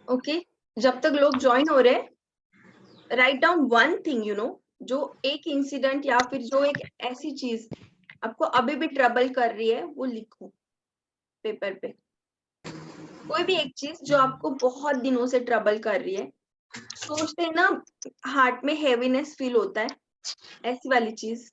Okay जब तक लोग ज्वाइन हो रहे, राइट डाउन वन थिंग जो एक इंसिडेंट या फिर जो एक ऐसी चीज आपको अभी भी ट्रबल कर रही है वो लिखो पेपर पे। कोई भी एक चीज जो आपको बहुत दिनों से ट्रबल कर रही है, सोचते हैं ना हार्ट में हेवीनेस फील होता है, ऐसी वाली चीज।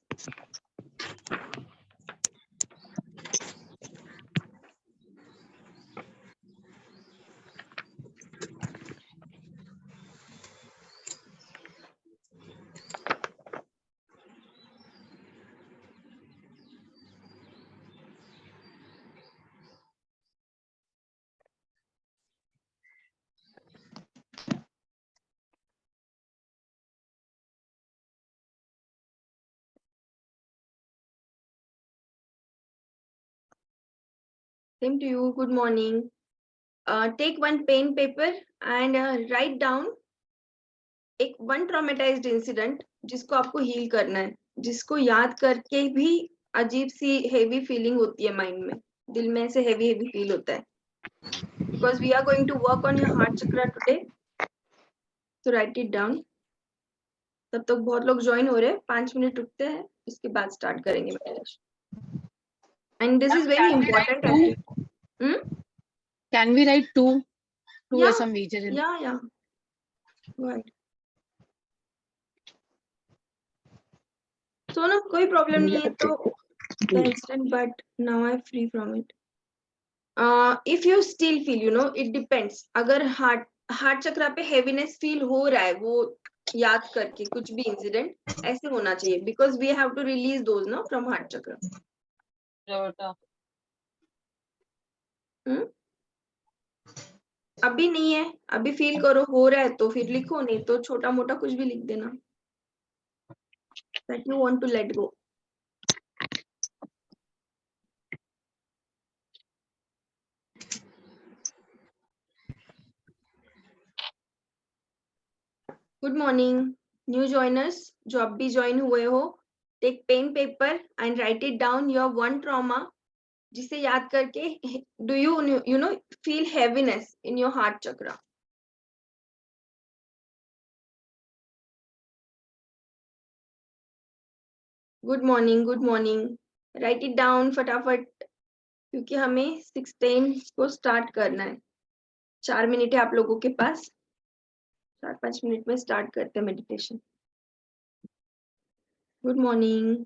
Same to you. Good morning. Take one pen paper and write down एक वन ट्रॉमेटाइज्ड इंसिडेंट जिसको आपको हील करना है, जिसको याद करके भी अजीब सी हेवी फीलिंग होती है माइंड में, दिल में ऐसे हेवी हेवी फील होता है। Because we are going to work on your heart chakra today, तो राइट इट डाउन। तब तक बहुत लोग ज्वाइन हो रहे हैं, 5 मिनट रुकते हैं, इसके बाद स्टार्ट करेंगे meditation. And this is very important. Can we write two? Two Yeah, as a major. yeah. Go ahead. So ना कोई प्रॉब्लम नहीं है तो the instant, but now I'm free from it. If you still feel it depends, अगर heart chakra पे heaviness feel हो रहा है, वो याद करके कुछ भी इंसिडेंट ऐसे होना चाहिए, because we have to release those ना फ्रॉम हार्ट चक्रा। अभी नहीं है, अभी फील करो हो रहा है तो फिर लिखो, नहीं तो छोटा मोटा कुछ भी लिख देना that you want to let go. Good morning new joiners, जो अब भी ज्वाइन हुए हो, take pen paper and write it down your one trauma, जिसे याद करके do you know feel heaviness in your heart chakra. Good morning write it down फटाफट, क्योंकि हमें 6:10 को स्टार्ट करना है। 4 मिनट है आप लोगों के पास, 4-5 मिनट में स्टार्ट करते हैं मेडिटेशन। Good morning.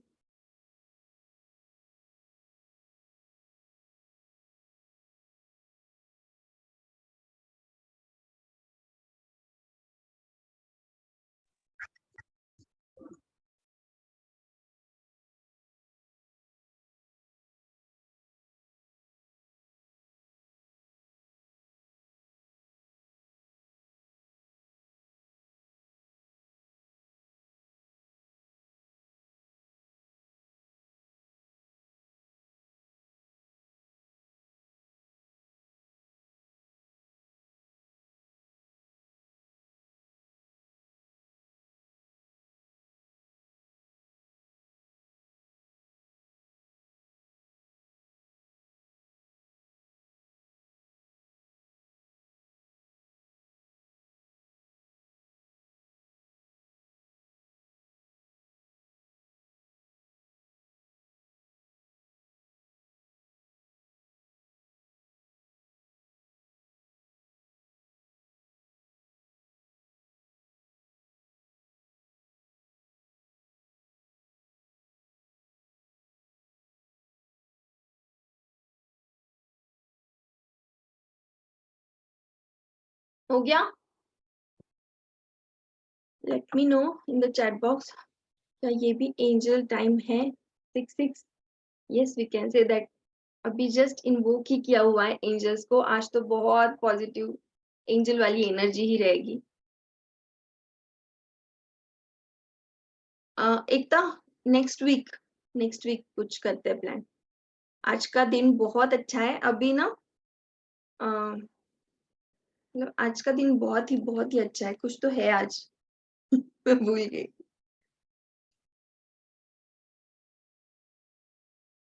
हो गया? Let me know in the chat box. क्या ये भी एंजल टाइम है? 6:06। Yes we can say that. अभी जस्ट इन्वोक ही किया हुआ है एंजल्स को। आज तो बहुत पॉजिटिव एंजल वाली एनर्जी ही रहेगी। एकता, नेक्स्ट वीक कुछ करते हैं प्लान। आज का दिन बहुत अच्छा है। अभी ना मतलब आज का दिन बहुत ही अच्छा है। कुछ तो है आज मैं भूल गई।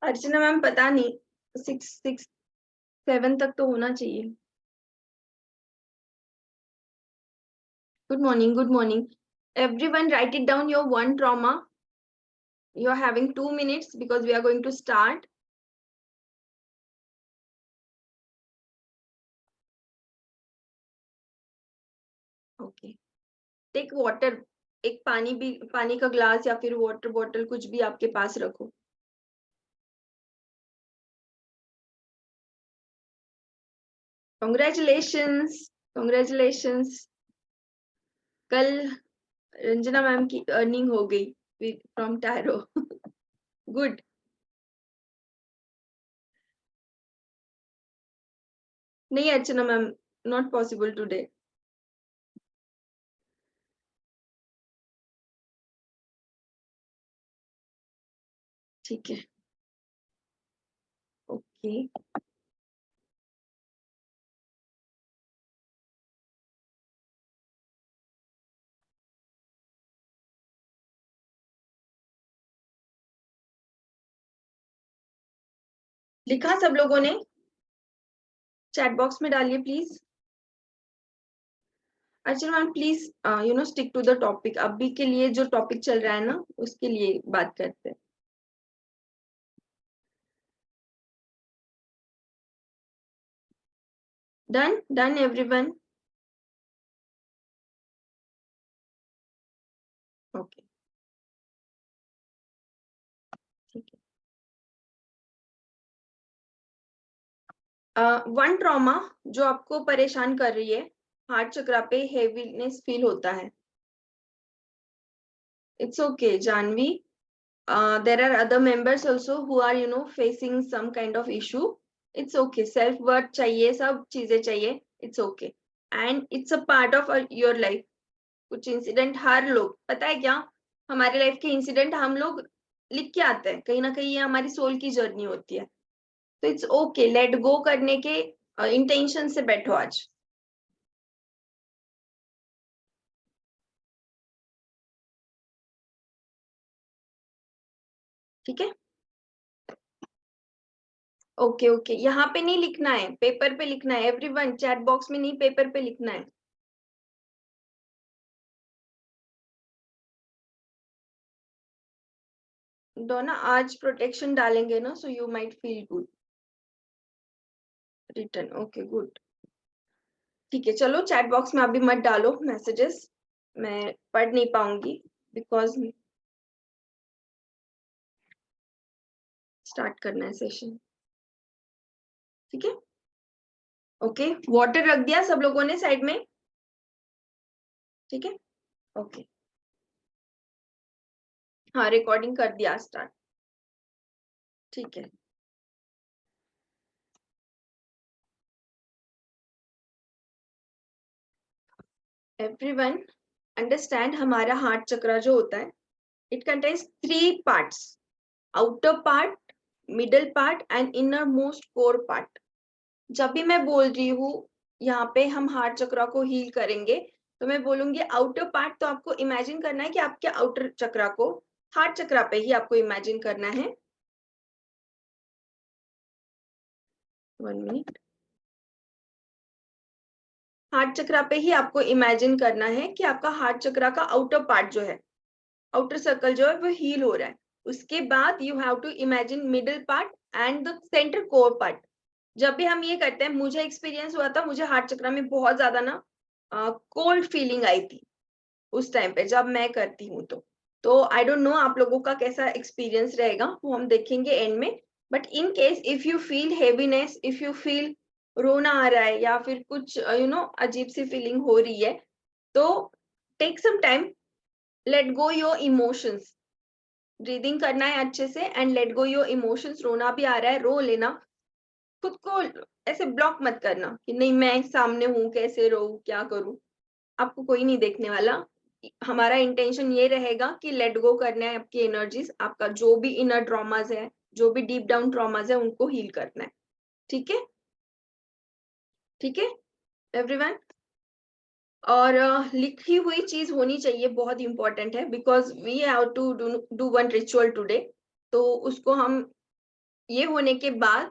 अर्चना मैम पता नहीं, 6-7 तक तो होना चाहिए। Good morning. Good morning. Everyone, write it down your one trauma. You're having 2 minutes because we are going to start. Okay. Take water. एक पानी का ग्लास या फिर वाटर बॉटल कुछ भी आपके पास रखो. Congratulations. Congratulations. कल रंजना मैम की अर्निंग हो गई फ्रॉम टैरो. गुड. नहीं अर्चना मैम, नॉट पॉसिबल टुडे. ठीक है. ओके. लिखा सब लोगों ने? चैट बॉक्स में डालिए please. Archana ma'am please stick to the topic. अभी के लिए जो टॉपिक चल रहा है ना उसके लिए बात करते हैं. Done everyone. ओके. ठीक है. वन ट्रॉमा जो आपको परेशान कर रही है, हार्ट चक्रा पे हेवीनेस फील होता है. It's okay Janvi. There are other members also who are facing some kind of issue. It's okay. Self worth चाहिए, सब चीजें चाहिए. It's okay. And it's a part of your life. कुछ इंसिडेंट हर लोग, पता है क्या, हमारे लाइफ के इंसिडेंट हम लोग लिख के आते हैं. कहीं ना कहीं ये हमारी सोल की जर्नी होती है. तो इट्स ओके. लेट गो करने के इंटेंशन से बैठो आज. ठीक है. Okay okay. यहाँ पे नहीं लिखना है, पेपर पे लिखना है. एवरीवन चैट बॉक्स में नहीं, पेपर पे लिखना है. डोना आज प्रोटेक्शन डालेंगे ना, so you might feel good. Return. Okay good. ठीक है. चलो चैट बॉक्स में अभी मत डालो मैसेजेस, मैं पढ़ नहीं पाऊंगी बिकॉज स्टार्ट करना है सेशन. ठीक है. ओके. वाटर रख दिया सब लोगों ने साइड में? ठीक है. ओके. हाँ रिकॉर्डिंग कर दिया स्टार्ट. ठीक है. एवरीवन अंडरस्टैंड, हमारा हार्ट चक्र जो होता है it contains 3 parts. Outer part, middle part and inner most core part. जब भी मैं बोल रही हूँ यहाँ पे हम हार्ट चक्र को हील करेंगे, तो मैं बोलूंगी आउटर पार्ट, तो आपको इमेजिन करना है कि आपके आउटर चक्र को हार्ट चक्र पे ही आपको इमेजिन करना है. 1 मिनट. हार्ट चक्र पे ही आपको इमेजिन करना है कि आपका हार्ट चक्र का आउटर पार्ट जो है, आउटर सर्कल जो है वो हील हो रहा है. उसके बाद you have to imagine middle part and the centre core part. जब भी हम ये करते हैं, मुझे एक्सपीरियंस हुआ था, मुझे हार्ट चक्र में बहुत ज्यादा ना कोल्ड फीलिंग आई थी उस टाइम पे जब मैं करती हूँ. तो आई डोंट नो आप लोगों का कैसा एक्सपीरियंस रहेगा, वो हम देखेंगे एंड में. But in case if you feel heaviness, if you feel रोना आ रहा है या फिर कुछ अजीब सी फीलिंग हो रही है, तो take some time, let go your emotions. Breathing करना है अच्छे से and let go your emotions. रोना भी आ रहा है, रो लेना. खुद को ऐसे ब्लॉक मत करना कि नहीं मैं सामने हूँ, कैसे रो, क्या करूं. आपको कोई नहीं देखने वाला. हमारा इंटेंशन ये रहेगा कि लेट गो करना है आपकी एनर्जीज, आपका जो भी इनर ट्रॉमाज है, जो भी डीप डाउन ट्रॉमाज है, उनको हील करना है. ठीक है. ठीक है एवरीवन. और लिखी हुई चीज होनी चाहिए, बहुत इंपॉर्टेंट है, because we have to do one ritual today. तो उसको हम ये होने के बाद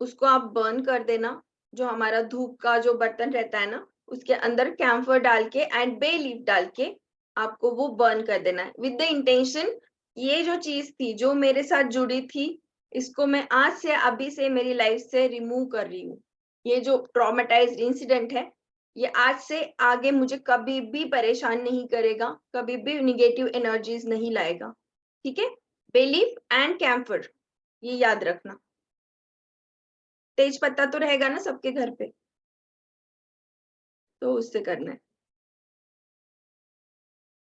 उसको आप बर्न कर देना. जो हमारा धूप का जो बर्तन रहता है ना, उसके अंदर कैम्फर डाल के एंड बे लीफ डाल के आपको वो बर्न कर देना है विद द इंटेंशन ये जो चीज थी जो मेरे साथ जुड़ी थी इसको मैं आज से अभी से मेरी लाइफ से रिमूव कर रही हूँ। ये जो ट्रॉमेटाइज्ड इंसिडेंट है ये आज से आगे मुझे कभी भी परेशान नहीं करेगा, कभी भी निगेटिव एनर्जीज नहीं लाएगा। ठीक है, बे लीफ एंड कैम्फर ये याद रखना। तेज पत्ता तो रहेगा ना सबके घर पे, तो उससे करना है।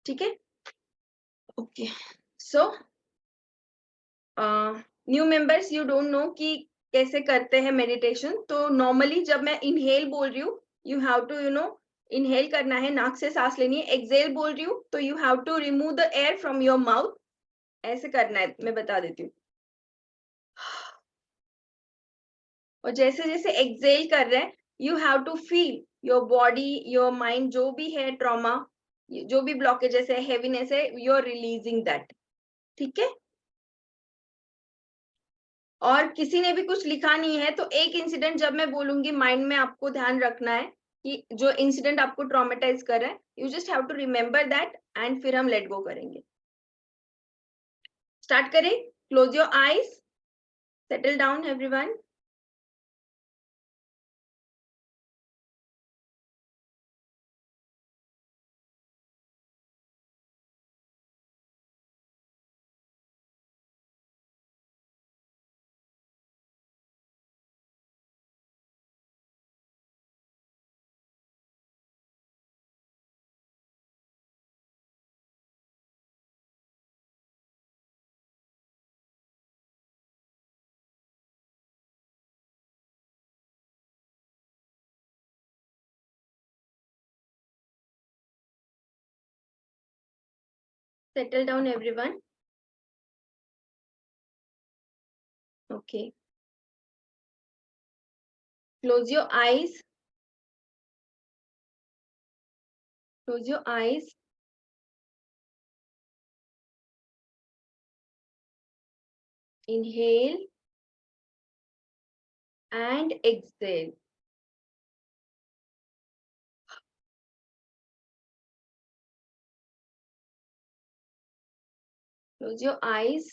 ठीक है, okay. So new members you don't know कि कैसे करते हैं मेडिटेशन, तो नॉर्मली जब मैं इनहेल बोल रही हूँ यू हैव टू इनहेल करना है, नाक से सांस लेनी है। एक्सेल बोल रही हूँ तो you have to remove the air from your mouth, ऐसे करना है। मैं बता देती हूँ। और जैसे जैसे एक्सेल कर रहे हैं you have to feel your body your mind, जो भी है ट्रॉमा, जो भी ब्लॉकेजेस है, हेवीनेस है, यू आर रिलीजिंग दैट। ठीक है, और किसी ने भी कुछ लिखा नहीं है तो एक इंसिडेंट जब मैं बोलूंगी माइंड में आपको ध्यान रखना है कि जो इंसिडेंट आपको ट्रॉमेटाइज कर रहा है you just have to remember that and फिर हम लेट गो करेंगे। स्टार्ट करें। Close your eyes, settle down everyone. Settle down everyone. Okay. Close your eyes. Close your eyes. Inhale and exhale. Close your eyes.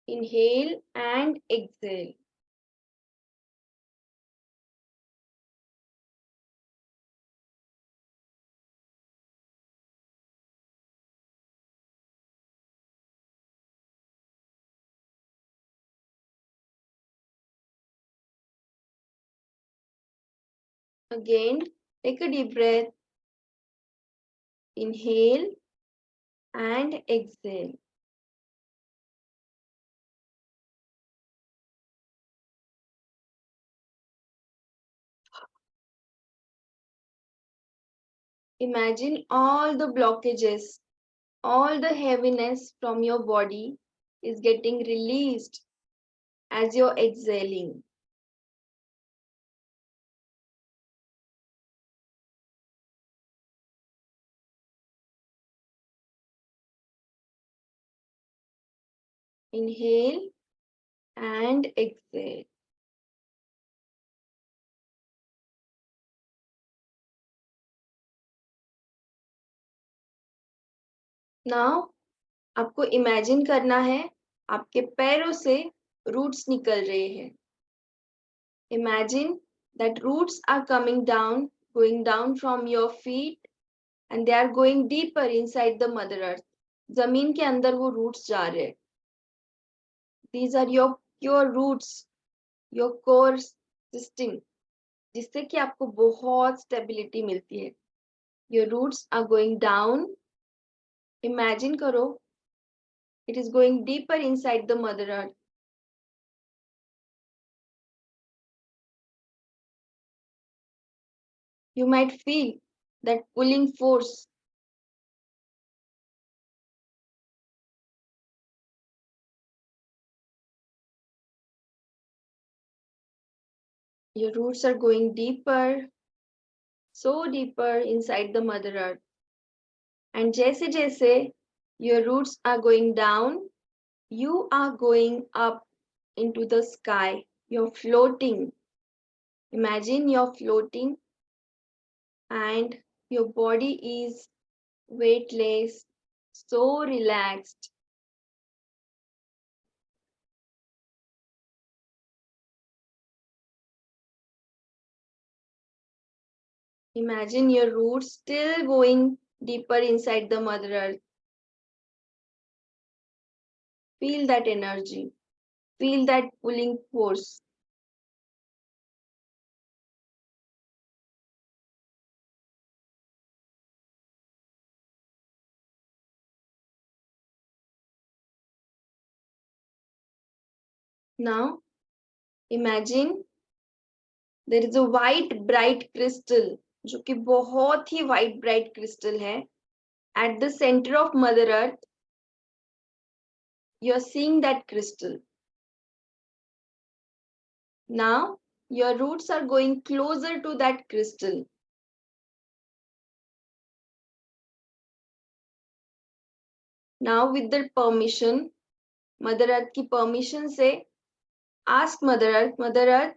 Inhale and exhale. Again, take a deep breath. Inhale and exhale. Imagine all the blockages, all the heaviness from your body is getting released as you're exhaling. Inhale and exhale. Now, आपको imagine करना है आपके पैरों से roots निकल रहे हैं। Imagine that roots are coming down, going down from your feet and they are going deeper inside the Mother Earth. जमीन के अंदर वो roots जा रहे हैं। These are your pure roots, your core system, जिससे कि आपको बहुत stability मिलती है। Your roots are going down. Imagine करो, it is going deeper inside the Mother Earth. You might feel that pulling force. Your roots are going deeper, so deeper inside the Mother Earth. And जैसे जैसे your roots are going down, you are going up into the sky. You're floating. Imagine you're floating and your body is weightless, so relaxed. Imagine your roots still going deeper inside the Mother Earth. Feel that energy. Feel that pulling force. Now, imagine there is a white bright crystal, जो कि बहुत ही white bright crystal है. At the center of Mother Earth, you're seeing that crystal. Now, your roots are going closer to that crystal. Now, with the permission, Mother Earth की permission से, ask Mother Earth,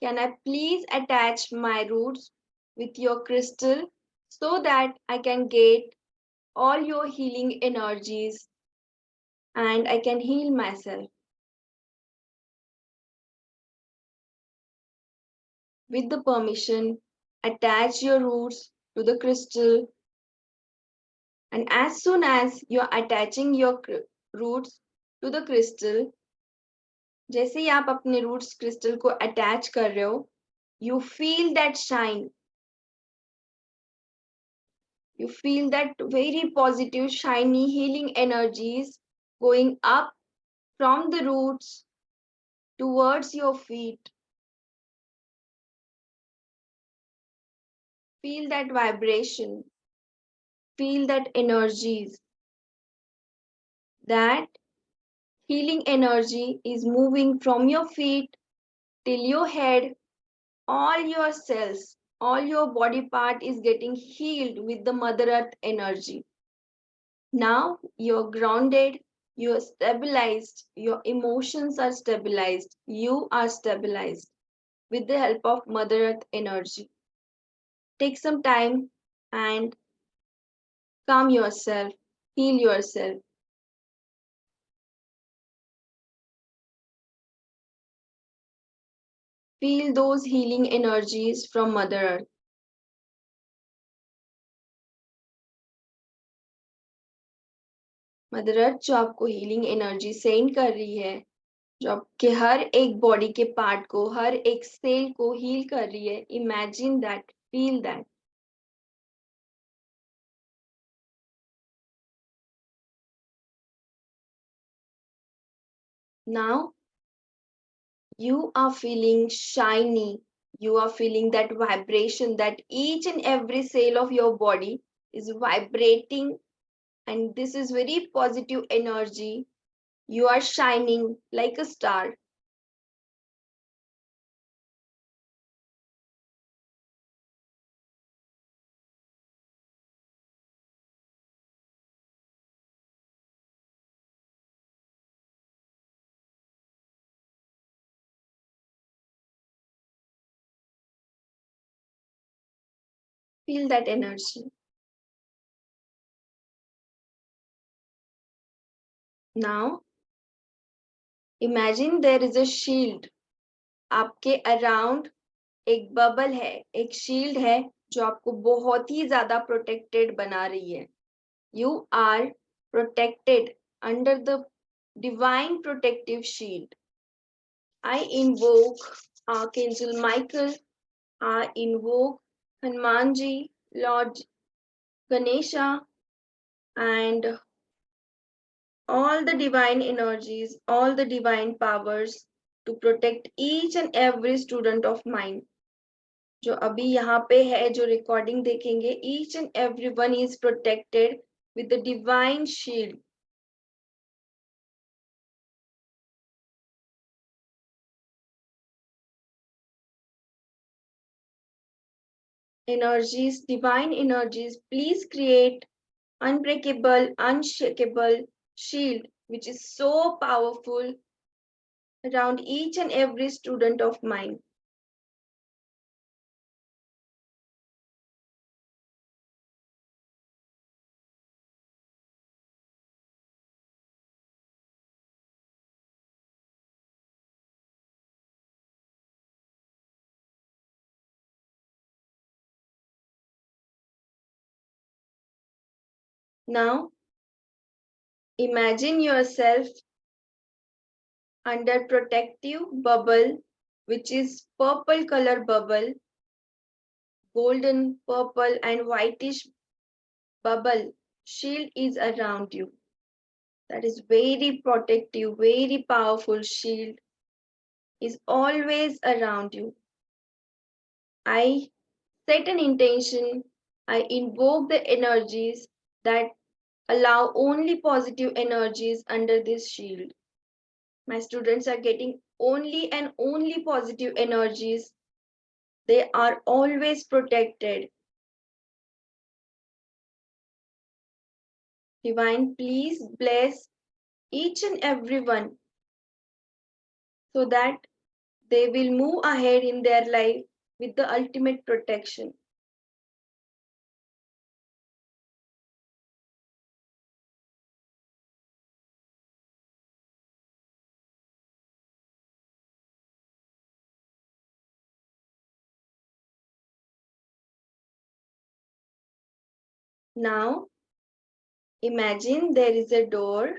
can I please attach my roots with your crystal so that I can get all your healing energies and I can heal myself. With the permission, attach your roots to the crystal, and as soon as you're attaching your roots to the crystal, जैसे ही आप अपने roots crystal को attach कर रहे हो, you feel that shine. You feel that very positive, shiny, healing energies going up from the roots towards your feet. Feel that vibration. Feel that energies. That healing energy is moving from your feet till your head. All your cells, all your body part is getting healed with the Mother Earth energy. Now you're grounded, you're stabilized, your emotions are stabilized, you are stabilized with the help of Mother Earth energy. Take some time and calm yourself, heal yourself. Feel those healing energies from Mother Earth. Mother earth जो आपको healing energy send कर रही है, जो आपके हर एक body के part को, हर एक सेल को हील कर रही है. Imagine that, feel that. Now you are feeling shiny. You are feeling that vibration, that each and every cell of your body is vibrating, and this is very positive energy. You are shining like a star. Feel that energy. Now imagine there is a shield. आपके around एक bubble है, एक shield है जो आपको बहुत ही ज्यादा protected बना रही है. You are protected under the divine protective shield. I invoke Archangel Michael. I invoke Hanumanji, Lord Ganesha, and all the divine energies, all the divine powers to protect each and every student of mine. जो अभी यहाँ पे है, जो recording देखेंगे, each and everyone is protected with the divine shield. Energies, divine energies, please create unbreakable, unshakable shield which is so powerful around each and every student of mine. Now, imagine yourself under protective bubble, which is purple color bubble, golden, purple and whitish bubble shield is around you. That is very protective, very powerful shield is always around you. I set an intention, I invoke the energies that allow only positive energies under this shield. My students are getting only and only positive energies. They are always protected. Divine, please bless each and every one so that they will move ahead in their life with the ultimate protection. Now, imagine there is a door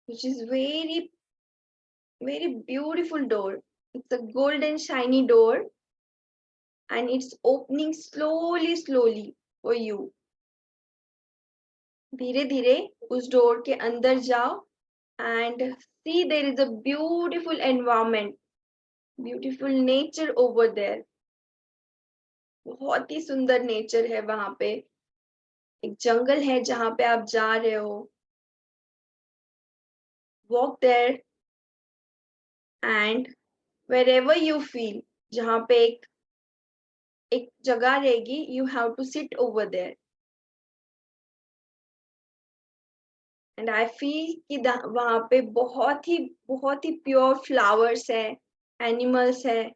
which is very, very beautiful door. It's a golden shiny door and it's opening slowly, slowly for you. धीरे धीरे उस door के अंदर जाओ and see there is a beautiful environment, beautiful nature over there. बहुत ही सुंदर nature है वहां पे. एक जंगल है जहां पे आप जा रहे हो. Walk there and wherever you feel, जहां पे एक जगह रहेगी, you have to sit over there. And I feel कि वहां पे बहुत ही प्योर फ्लावर्स है, एनिमल्स है.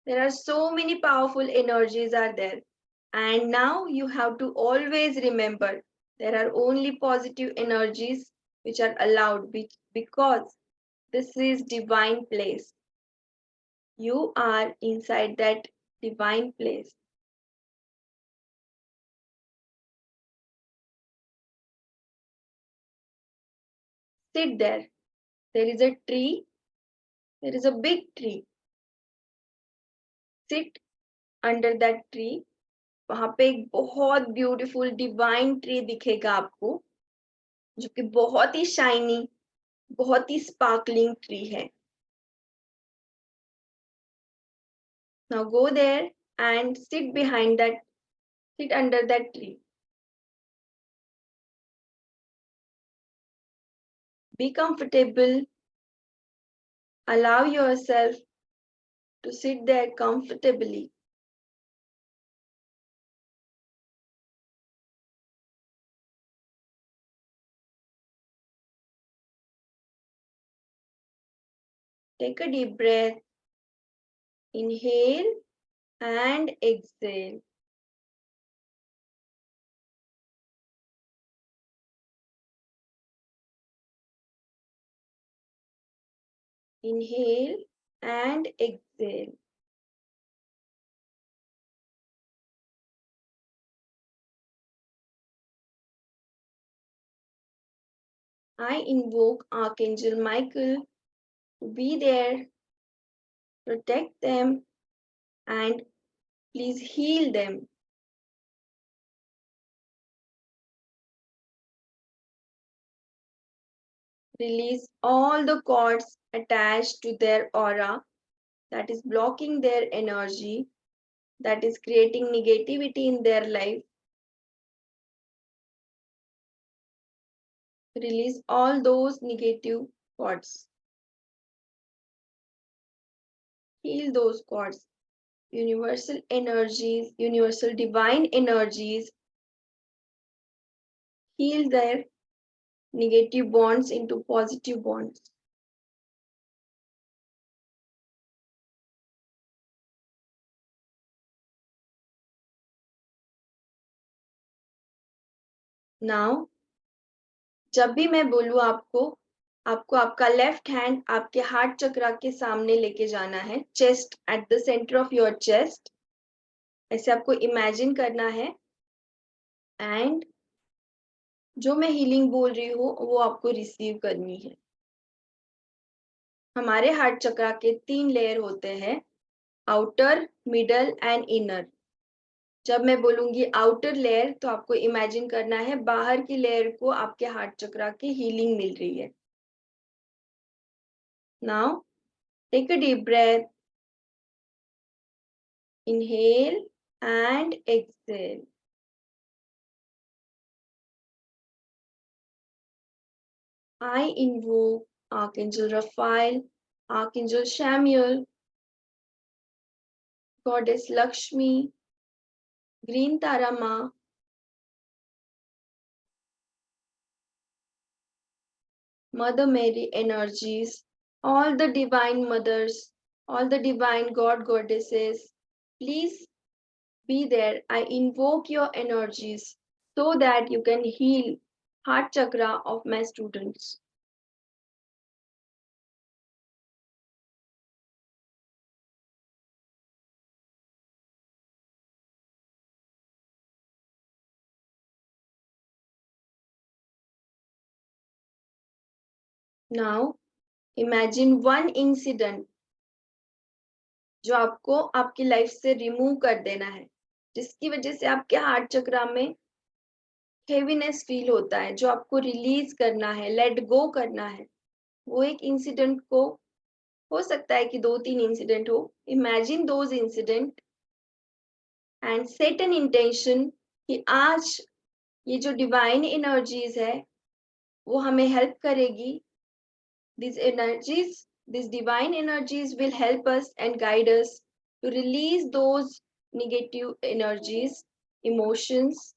There are so many powerful energies are there. And now you have to always remember there are only positive energies which are allowed because this is divine place. You are inside that divine place. Sit there. There is a tree. There is a big tree. Sit under that tree. वहां पे एक बहुत beautiful divine tree दिखेगा आपको, जो कि बहुत ही shiny, बहुत ही स्पार्कलिंग ट्री है. Now go there and sit under that tree. Be comfortable. Allow yourself to sit there comfortably. Take a deep breath. Inhale and exhale. Inhale and exhale. I invoke Archangel Michael to be there, protect them, and please heal them. Release all the cords attached to their aura that is blocking their energy, that is creating negativity in their life. Release all those negative cords. Heal those cords. Universal energies, universal divine energies, heal their negative bonds into positive bonds. Now, जब भी मैं बोलूं आपको आपका left hand आपके heart चक्रा के सामने लेके जाना है, chest at the centre of your chest. ऐसे आपको इमेजिन करना है. एंड जो मैं हीलिंग बोल रही हूँ वो आपको रिसीव करनी है। हमारे हार्ट चक्रा के 3 लेयर होते हैं, आउटर, मिडल एंड इनर। जब मैं बोलूंगी आउटर लेयर तो आपको इमेजिन करना है बाहर की लेयर को आपके हार्ट चक्रा की हीलिंग मिल रही है। Now take a deep breath, inhale and exhale. I invoke Archangel Raphael, Archangel Samuel, Goddess Lakshmi, Green Tara Ma, Mother Mary energies, all the divine mothers, all the divine god goddesses, please be there. I invoke your energies so that you can heal heart chakra of my students. Now imagine one incident जो आपको आपकी life से remove कर देना है, जिसकी वजह से आपके हार्ट चक्रा में हेवीनेस फील होता है, जो आपको रिलीज करना है, लेट गो करना है। वो एक इंसिडेंट को हो सकता है कि 2-3 इंसिडेंट हो। Imagine those incident and set an intention कि आज ये जो डिवाइन एनर्जीज है वो हमें हेल्प करेगी। These energies, these divine energies will help us and guide us to release those negative energies, emotions.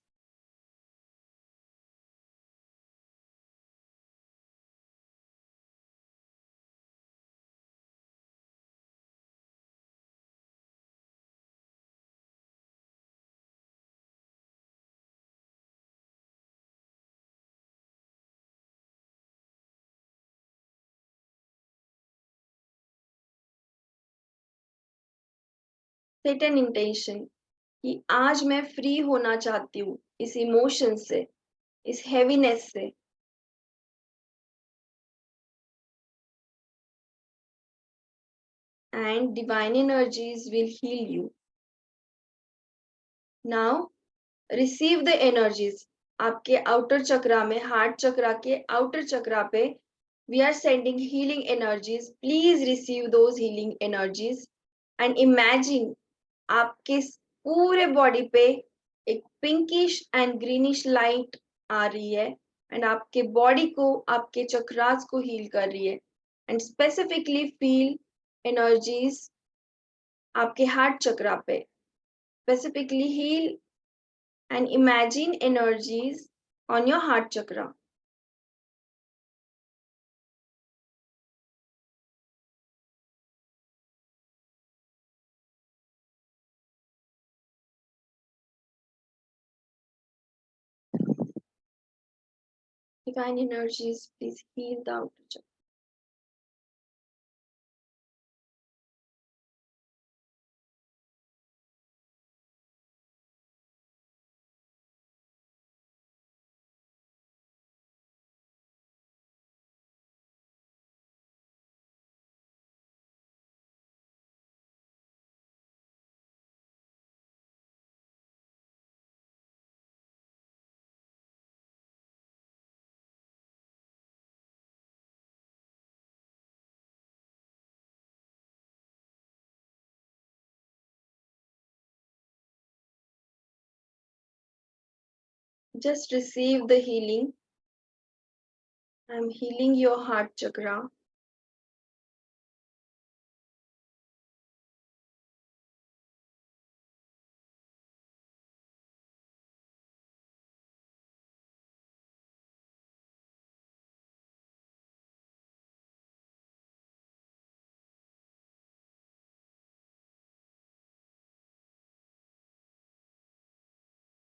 Set an intention कि आज मैं फ्री होना चाहती हूँ इस इमोशन से, इस हेवीनेस से। And divine energies will heal you. Now receive the energies. आपके आउटर चक्रा में, हार्ट चक्रा के आउटर चक्रा पे we are sending healing energies. Please receive those healing energies and imagine आपके पूरे बॉडी पे एक पिंकिश एंड ग्रीनिश लाइट आ रही है एंड आपके बॉडी को, आपके चक्रास को हील कर रही है। एंड स्पेसिफिकली फील एनर्जीज आपके हार्ट चक्रा पे, specifically heal and imagine energies on your heart chakra. Divine energies, please heal the outer chakra. Just receive the healing. I'm healing your heart chakra.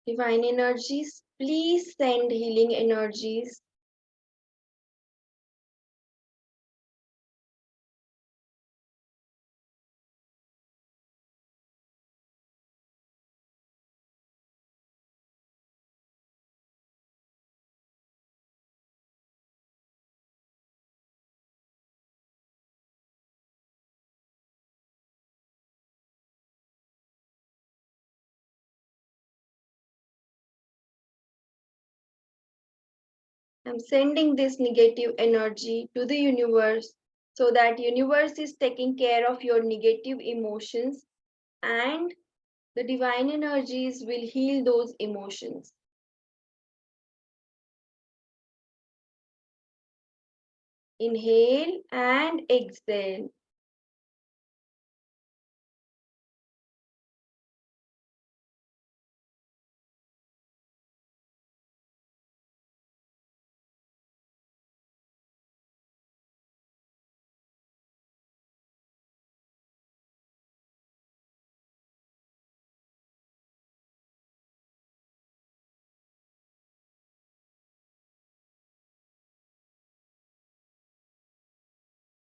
Divine energies, please send healing energies I'm sending this negative energy to the universe so that universe is taking care of your negative emotions and the divine energies will heal those emotions. Inhale and exhale.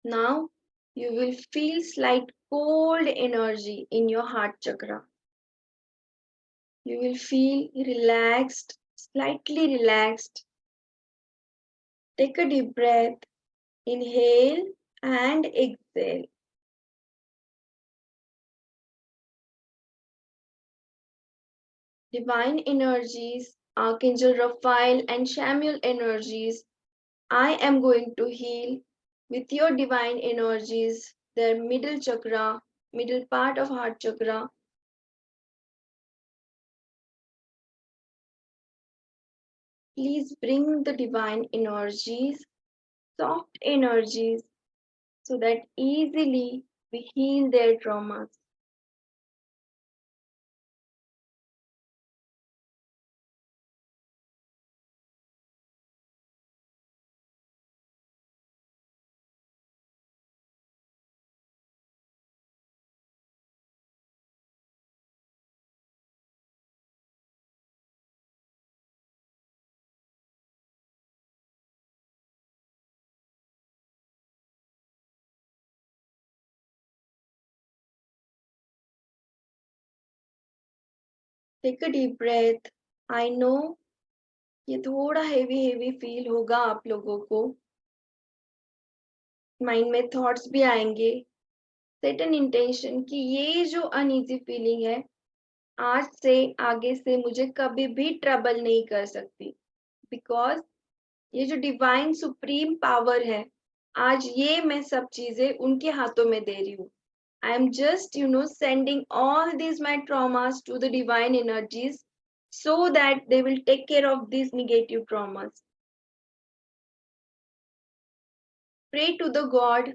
Now you will feel slight cold energy in your heart chakra. You will feel relaxed, slightly relaxed. Take a deep breath, inhale and exhale. Divine energies, Archangel Raphael and Samuel energies, I am going to heal with your divine energies, their middle chakra, middle part of heart chakra. Please bring the divine energies, soft energies, so that easily we heal their traumas. Take a deep breath. I know ये थोड़ा heavy feel होगा आप लोगों को, mind में thoughts भी आएंगे. Set an intention कि ये जो अनईजी फीलिंग है आज से आगे से मुझे कभी भी ट्रबल नहीं कर सकती, बिकॉज ये जो डिवाइन सुप्रीम पावर है आज ये मैं सब चीजें उनके हाथों में दे रही हूँ. I am just, sending all these my traumas to the divine energies so that they will take care of these negative traumas. Pray to the God,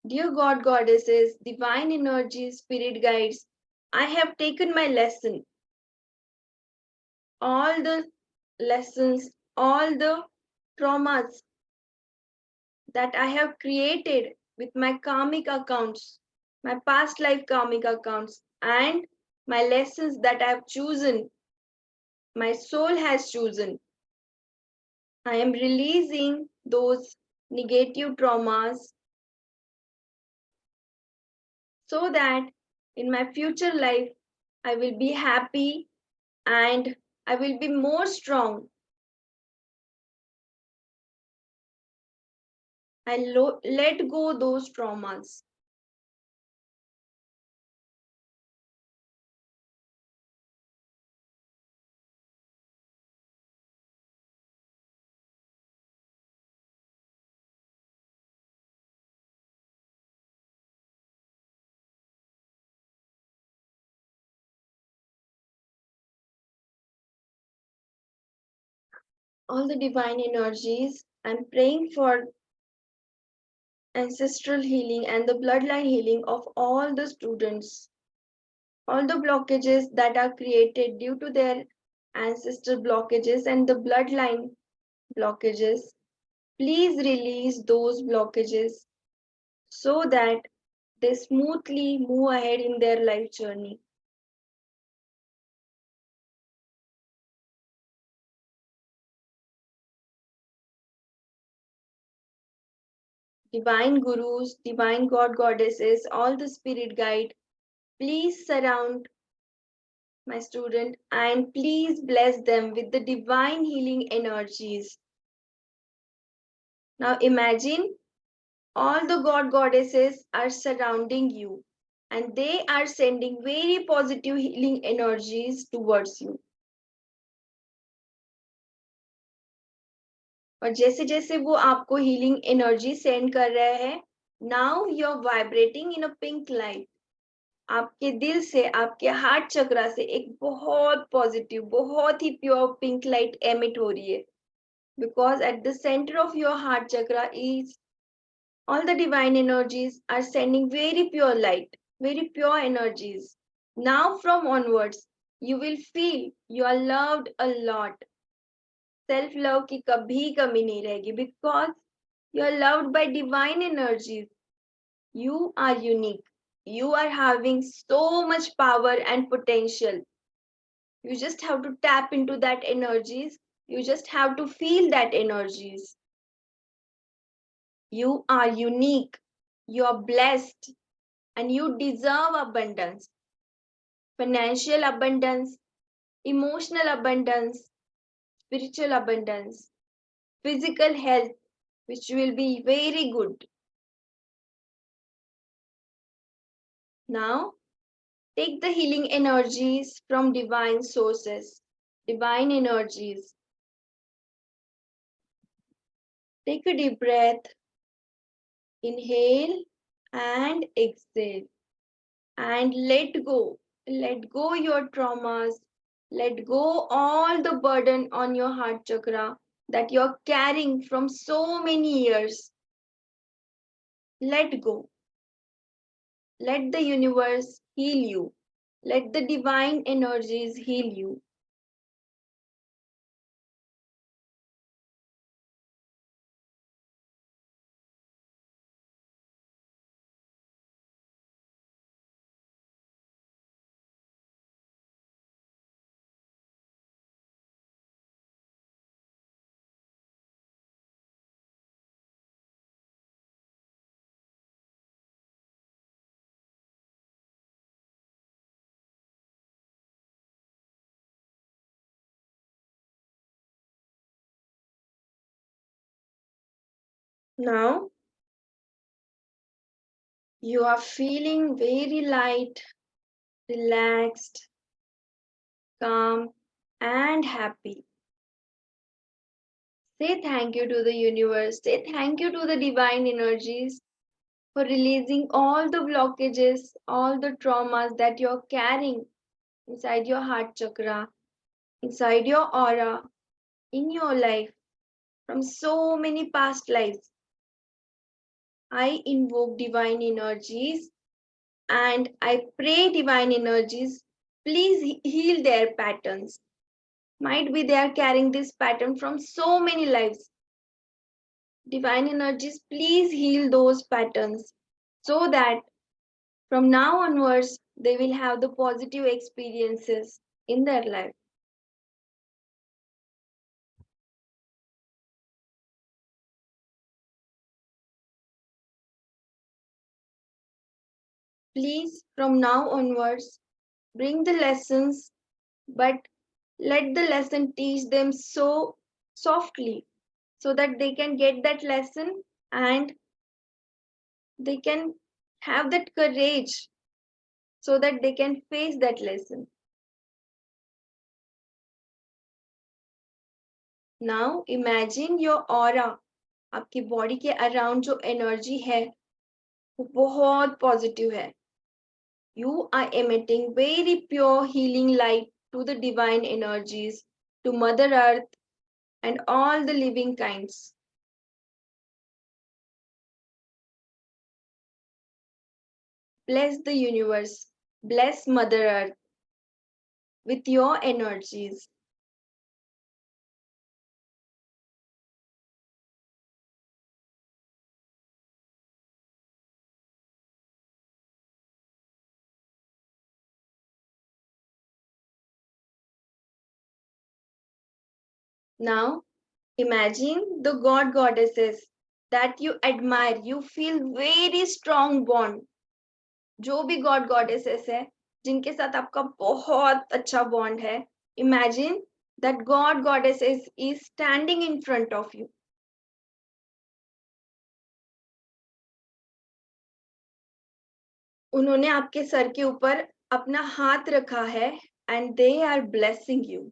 dear God, goddesses, divine energies, spirit guides. I have taken my lesson. All the lessons, all the traumas that I have created with my karmic accounts, my past life karmic accounts, and my lessons that I have chosen, my soul has chosen. I am releasing those negative traumas so that in my future life I will be happy and I will be more strong. I let go those traumas. All the divine energies, I'm praying for ancestral healing and the bloodline healing of all the students. All the blockages that are created due to their ancestral blockages and the bloodline blockages, please release those blockages so that they smoothly move ahead in their life journey. Divine gurus, divine god goddesses, all the spirit guide, please surround my student and please bless them with the divine healing energies. Now imagine all the god goddesses are surrounding you and they are sending very positive healing energies towards you. और जैसे जैसे वो आपको healing energy send कर रहे हैं, now you are vibrating in a pink light. आपके दिल से, आपके हार्ट चक्रा से एक बहुत पॉजिटिव, बहुत ही प्योर पिंक लाइट एमिट हो रही है, because at the centre of your heart chakra is all the divine energies are sending very pure light, very pure energies. Now from onwards, you will feel you are loved a lot. Self love की कभी कमी नहीं रहेगी, because you are loved by divine energies. You are unique. You are having so much power and potential. You just have to tap into that energies. You just have to feel that energies. You are unique. You are blessed. And you deserve abundance, financial abundance, emotional abundance, spiritual abundance, physical health, which will be very good. Now, take the healing energies from divine sources, divine energies. Take a deep breath, inhale and exhale, and let go. Let go your traumas, let go all the burden on your heart chakra that you're carrying from so many years. Let go. Let the universe heal you. Let the divine energies heal you. Now, you are feeling very light, relaxed, calm, and happy. Say thank you to the universe. Say thank you to the divine energies for releasing all the blockages, all the traumas that you're carrying inside your heart chakra, inside your aura, in your life from so many past lives. I invoke divine energies and I pray divine energies, please heal their patterns. Might be they are carrying this pattern from so many lives. Divine energies, please heal those patterns so that from now onwards they will have the positive experiences in their life. Please, from now onwards, bring the lessons, but let the lesson teach them so softly so that they can get that lesson and they can have that courage so that they can face that lesson. Now imagine your aura, आपकी body के around जो energy है वो बहुत positive है. You are emitting very pure healing light to the divine energies, to Mother Earth and all the living kinds. Bless the universe, bless Mother Earth with your energies. Now, imagine the god goddesses that you admire. You feel very strong bond. जो भी god goddesses है, जिनके साथ आपका बहुत अच्छा bond है, imagine that god goddesses is standing in front of you. उन्होंने आपके सर के ऊपर अपना हाथ रखा है and they are blessing you.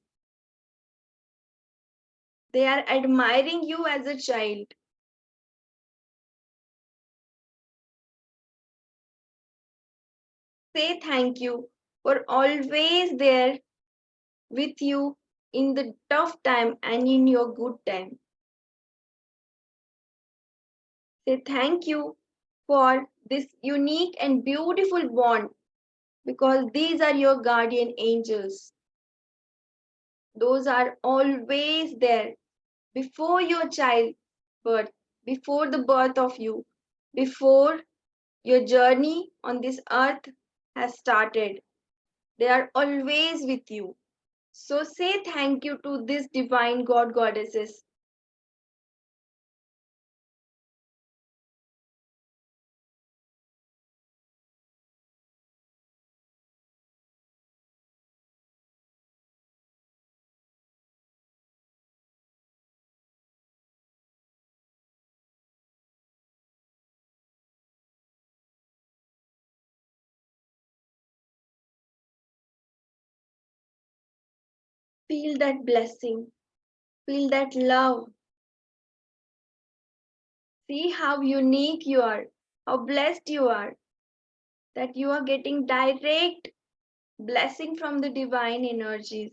They are admiring you as a child. Say thank you for always there with you in the tough time and in your good time. Say thank you for this unique and beautiful bond because these are your guardian angels. Those are always there before your child birth, before the birth of you, before your journey on this earth has started. They are always with you. So say thank you to this divine God goddesses. Feel that blessing, feel that love. See how unique you are, how blessed you are, that you are getting direct blessing from the divine energies,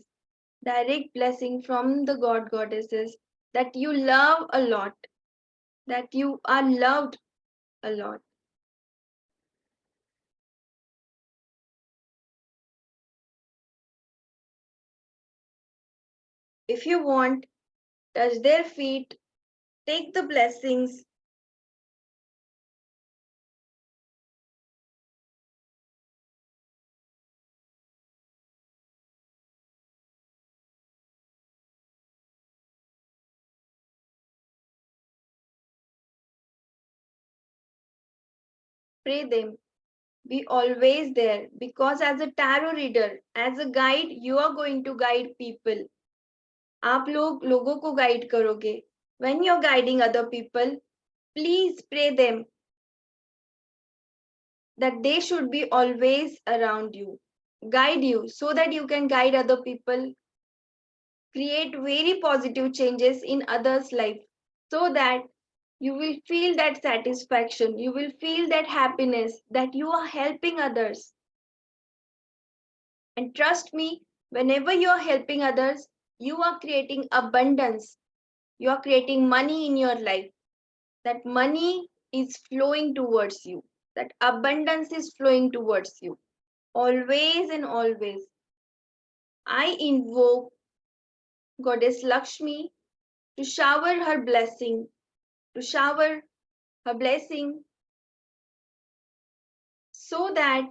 direct blessing from the God goddesses, that you love a lot, that you are loved a lot. If you want, touch their feet, take the blessings. Pray them. Be always there because as a tarot reader, as a guide, you are going to guide people. आप लोगों को guide करोगे. When you're guiding other people, please pray them that they should be always around you, guide you so that you can guide other people, create very positive changes in others' life so that you will feel that satisfaction, you will feel that happiness that you are helping others. And trust me, whenever you are helping others, you are creating abundance. You are creating money in your life. That money is flowing towards you. That abundance is flowing towards you. Always and always. I invoke Goddess Lakshmi to shower her blessing, to shower her blessing so that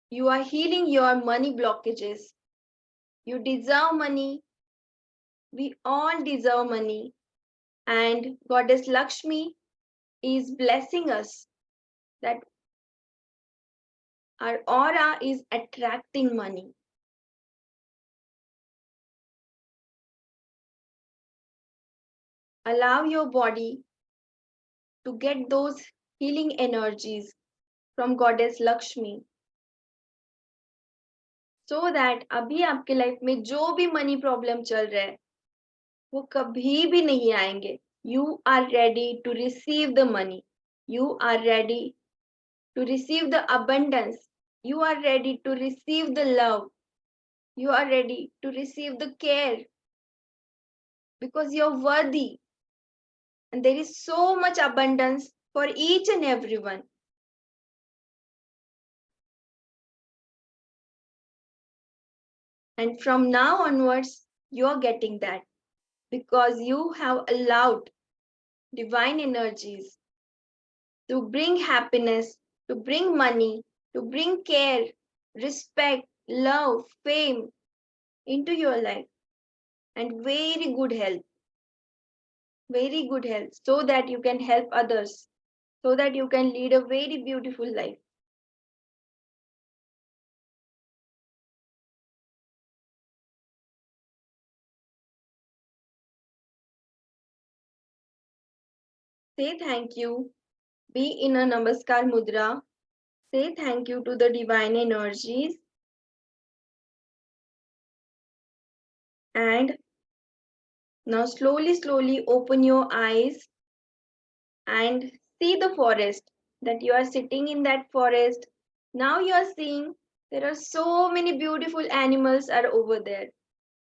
you are healing your money blockages. You deserve money. We all deserve money. And Goddess Lakshmi is blessing us that our aura is attracting money. Allow your body to get those healing energies from Goddess Lakshmi so that अभी आपके life में जो भी money problem चल रहा है वो कभी भी नहीं आएंगे. You are ready to receive the money. You are ready to receive the abundance. You are ready to receive the love. You are ready to receive the care because you're worthy. And there is so much abundance for each and everyone. And from now onwards, you're getting that because you have allowed divine energies to bring happiness, to bring money, to bring care, respect, love, fame into your life, and very good health, so that you can help others, so that you can lead a very beautiful life. Say thank you. Be in a Namaskar Mudra. Say thank you to the divine energies and Now slowly open your eyes and see the forest, that you are sitting in that forest. Now you are seeing there are so many beautiful animals are over there.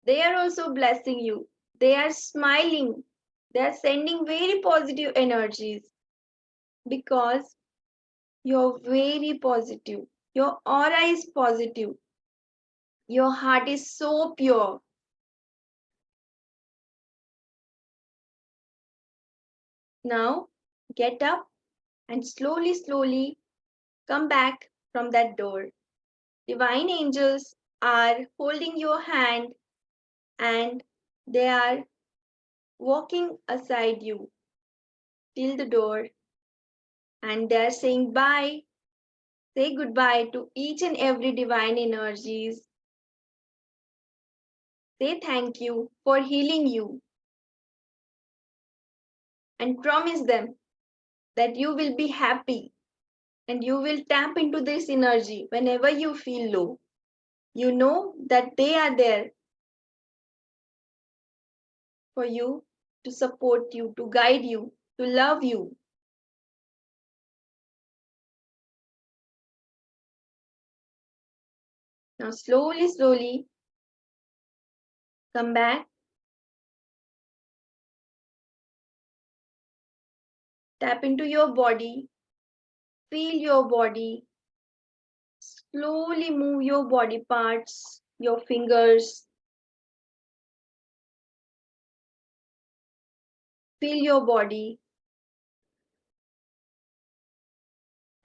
They are also blessing you. They are smiling. They are sending very positive energies because you're very positive. Your aura is positive. Your heart is so pure. Now get up and slowly come back from that door. Divine angels are holding your hand and they are walking aside you till the door, and they are saying bye. Say goodbye to each and every divine energies. Say thank you for healing you and promise them that you will be happy and you will tap into this energy whenever you feel low. You know that they are there for you, to support you, to guide you, to love you. Now, slowly come back, tap into your body, feel your body, slowly move your body parts, your fingers, feel your body,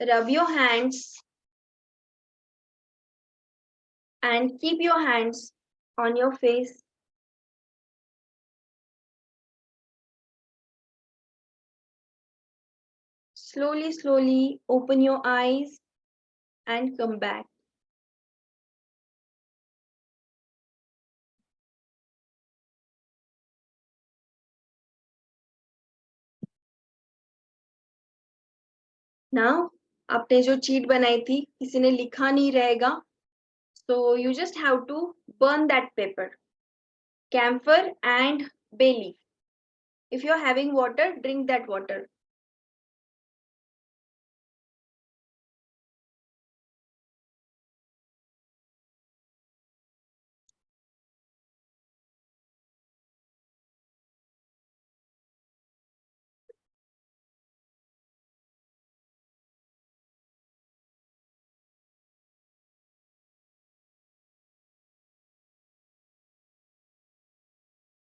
rub your hands, and keep your hands on your face. Slowly open your eyes and come back. Now, आपने जो cheat बनाई थी, किसी ने लिखा नहीं रहेगा. So you just have to burn that paper. Camphor and bay leaf. If you're having water, drink that water.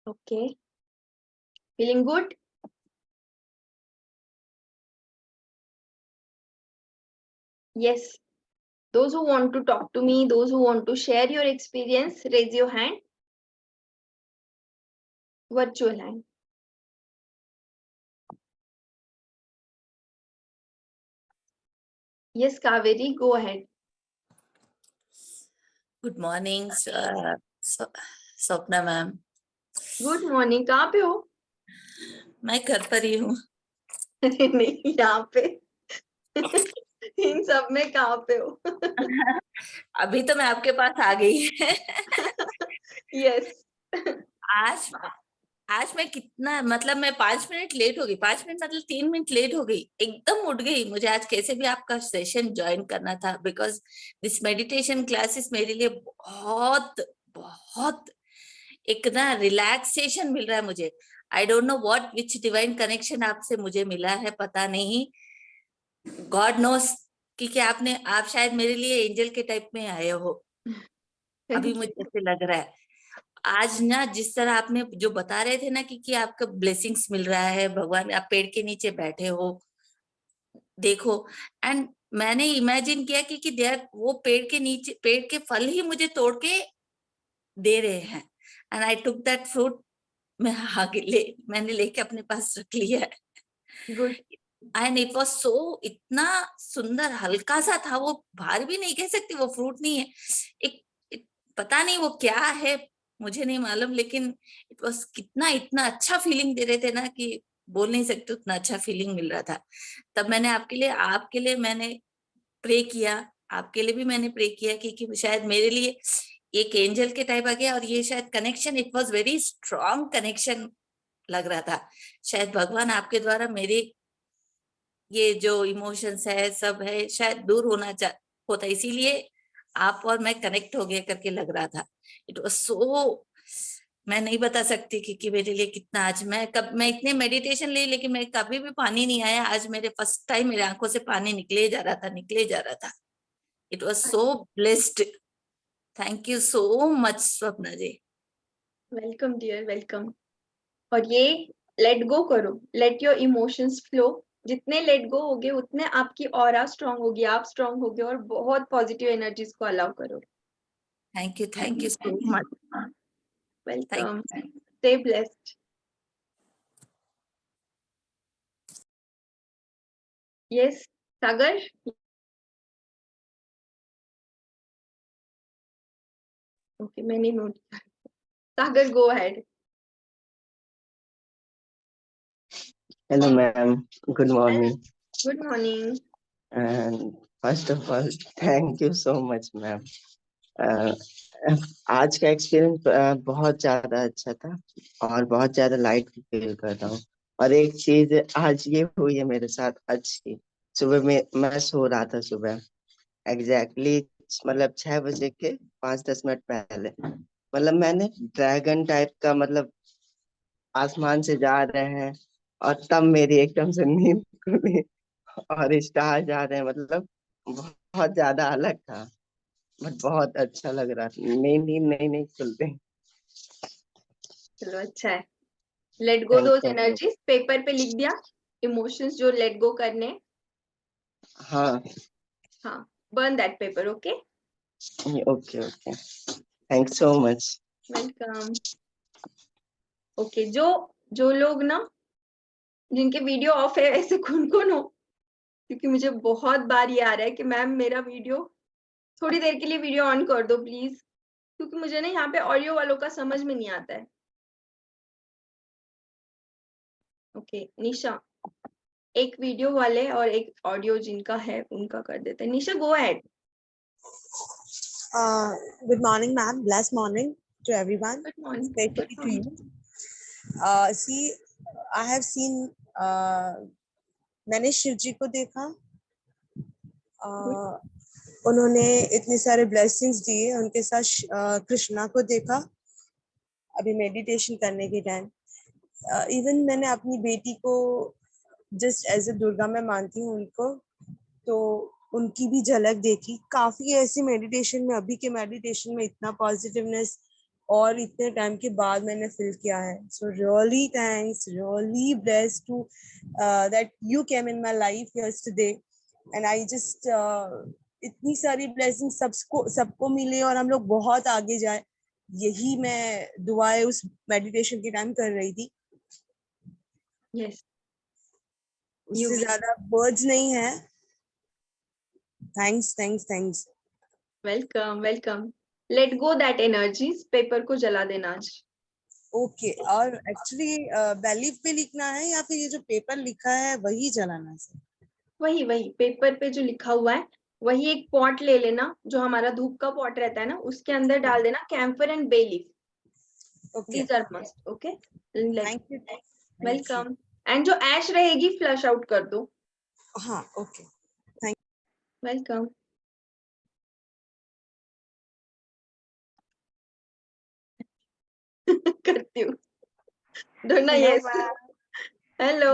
Okay. Feeling good? Yes. Those who want to talk to me, those who want to share your experience, raise your hand. Virtual hand. Yes, Kaveri, go ahead. Good morning Swapna ma'am. Good morning. कहाँ पे हो? मैं घर पर ही हूँ. नहीं, यहाँ पे. इन सब में कहाँ पे हो? अभी तो मैं आपके पास आ गई. यस. आज मैं कितना, मतलब मैं 5 मिनट लेट हो गई. 5 मिनट मतलब 3 मिनट लेट हो गई. एकदम उठ गई. मुझे आज कैसे भी आपका सेशन ज्वाइन करना था, बिकॉज दिस मेडिटेशन क्लासेस मेरे लिए बहुत बहुत एक ना रिलैक्सेशन मिल रहा है मुझे. I don't know what which divine connection आपसे मुझे मिला है, पता नहीं. गॉड नोस, क्योंकि आप शायद मेरे लिए एंजल के टाइप में आए हो. अभी मुझे ऐसे लग रहा है. आज ना जिस तरह आपने जो बता रहे थे ना कि आपका ब्लेसिंग्स मिल रहा है, भगवान, आप पेड़ के नीचे बैठे हो, देखो. एंड मैंने इमेजिन किया कि देयर वो पेड़ के नीचे, पेड़ के फल ही मुझे तोड़ के दे रहे हैं. And I took that fruit. मैंने लेके अपने पास रख लिया है. गुड. एंड इट वाज सो, इतना सुंदर, हल्का सा था वो. भार भी नहीं कह सकती, वो फ्रूट नहीं है. एक पता नहीं वो क्या है, मुझे नहीं मालूम, लेकिन इट वाज कितना, इतना अच्छा फीलिंग दे रहे थे ना कि बोल नहीं सकते, उतना अच्छा फीलिंग मिल रहा था. तब मैंने आपके लिए मैंने प्रे किया. आपके लिए भी मैंने प्रे किया कि शायद मेरे लिए ये एक एंजल के टाइप आ गया, और ये शायद connection, it was very strong connection लग रहा था। शायद भगवान आपके द्वारा मेरे ये जो इमोशंस है सब है शायद दूर होता, इसीलिए आप और मैं कनेक्ट हो गए करके लग रहा था। इट वाज सो, मैं नहीं बता सकती कि मेरे लिए कितना, आज मैं इतने मेडिटेशन ले, लेकिन मैं कभी भी पानी नहीं आया, आज मेरे फर्स्ट टाइम मेरे आंखों से पानी निकले जा रहा था। It was so blessed. Thank you so much Swapna ji. Welcome dear, welcome. और ये लेट गो करो, लेट योर इमोशंस फ्लो। जितने लेट गो होगे उतने आपकी ऑरा स्ट्रांग होगी, आप स्ट्रांग होगे और बहुत पॉजिटिव एनर्जीज को अलाउ करो। Thank you so much. Welcome, stay blessed. Yes Sagar, okay मैंने नोट किया। Sagar go ahead. Hello, ma'am. Good morning. Good morning. And first of all, thank you so much, ma'am. Uh, आज का experience बहुत ज्यादा अच्छा था और बहुत ज्यादा लाइट फील करता हूँ। और एक चीज आज ये हुई है मेरे साथ अच्छी। सुबह में मैं सो रहा था, सुबह एग्जैक्टली मतलब 6 बजे के 5-10 मिनट पहले, मतलब मैंने ड्रैगन टाइप का, मतलब आसमान से जा रहे हैं और तब मेरी एकदम से नींद खुली और स्टार जा रहे हैं, मतलब बहुत ज्यादा अलग था, बट बहुत अच्छा लग रहा था। नींद नींद नहीं नहीं खुलते। चलो अच्छा है। Let go thank those you. Energies, paper पे लिख दिया इमोशंस जो लेट गो करने। हाँ हाँ, burn that paper. Okay, okay okay, thank so much. Welcome. Okay, जो लोग ना जिनके वीडियो ऑफ है ऐसे कौन कौन हो, क्योंकि मुझे बहुत बार ये आ रहा है कि मैम मेरा वीडियो थोड़ी देर के लिए वीडियो ऑन कर दो प्लीज, क्योंकि मुझे ना यहाँ पे ऑडियो वालों का समझ में नहीं आता है। ओके निशा, एक वीडियो वाले और एक ऑडियो जिनका है उनका कर देते हैं। Nisha go ahead. Good morning, ma'am. Blessed morning to everyone, good morning. especially to you. See, I have seen. मैंने शिव जी को देखा। उन्होंने इतने सारे ब्लेसिंग्स दिए। उनके साथ कृष्णा को देखा अभी मेडिटेशन करने के टाइम। इवन मैंने अपनी बेटी को जस्ट एज ए दुर्गा मैं मानती हूँ उनको, तो उनकी भी झलक देखी। काफी ऐसी मेडिटेशन में, अभी के मेडिटेशन में इतना पॉजिटिवनेस और इतने टाइम के बाद मैंने फील किया है। So really thanks, really blessed to that you came in my life yesterday and I just इतनी सारी ब्लेसिंग सबको मिले और हम लोग बहुत आगे जाए, यही मैं दुआएं उस मेडिटेशन के टाइम कर रही थी। यस, उससे ज्यादा वर्ड्स नहीं है। Thanks thanks thanks. Welcome welcome. Let go that energies, paper को जला देना आज। ओके, और एक्चुअली बैलीफ पे लिखना है या फिर ये जो पेपर लिखा है वही जलाना है? वही पेपर पे जो लिखा हुआ है वही, एक पॉट ले लेना जो हमारा धूप का पॉट रहता है ना, उसके अंदर डाल देना camphor and bay leaf. Okay, these are must. Okay, thank you. Welcome. And जो ऐश रहेगी फ्लश आउट कर दो। हाँ ओके, वेलकम। करती हूँ दोनों। Hello yes, ma'am. Hello.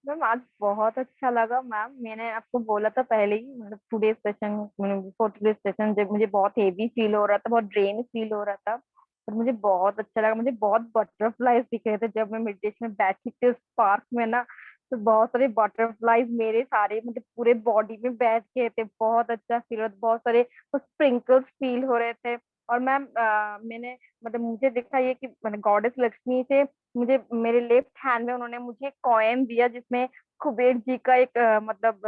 Ma'am आज बहुत अच्छा लगा मैम। मैंने आपको बोला था पहले ही, मतलब today session, before today session, जब मुझे बहुत हेवी फील हो रहा था, बहुत ड्रेन फील हो रहा था, पर मुझे बहुत अच्छा लगा। मुझे बहुत बटरफ्लाइज दिख रहे थे जब मैं मेडिटेशन में बैठी थी उस पार्क में ना, तो बहुत सारे बटरफ्लाइज मेरे सारे मतलब पूरे बॉडी में बैठ गए थे। बहुत अच्छा फील हो रहा था, बहुत सारे स्प्रिंकल्स फील हो रहे थे। और मैम मैंने मतलब मुझे दिखा ये कि मतलब गॉडेस लक्ष्मी से मुझे मेरे लेफ्ट हैंड में उन्होंने मुझे कॉइन दिया जिसमें कुबेर जी का एक मतलब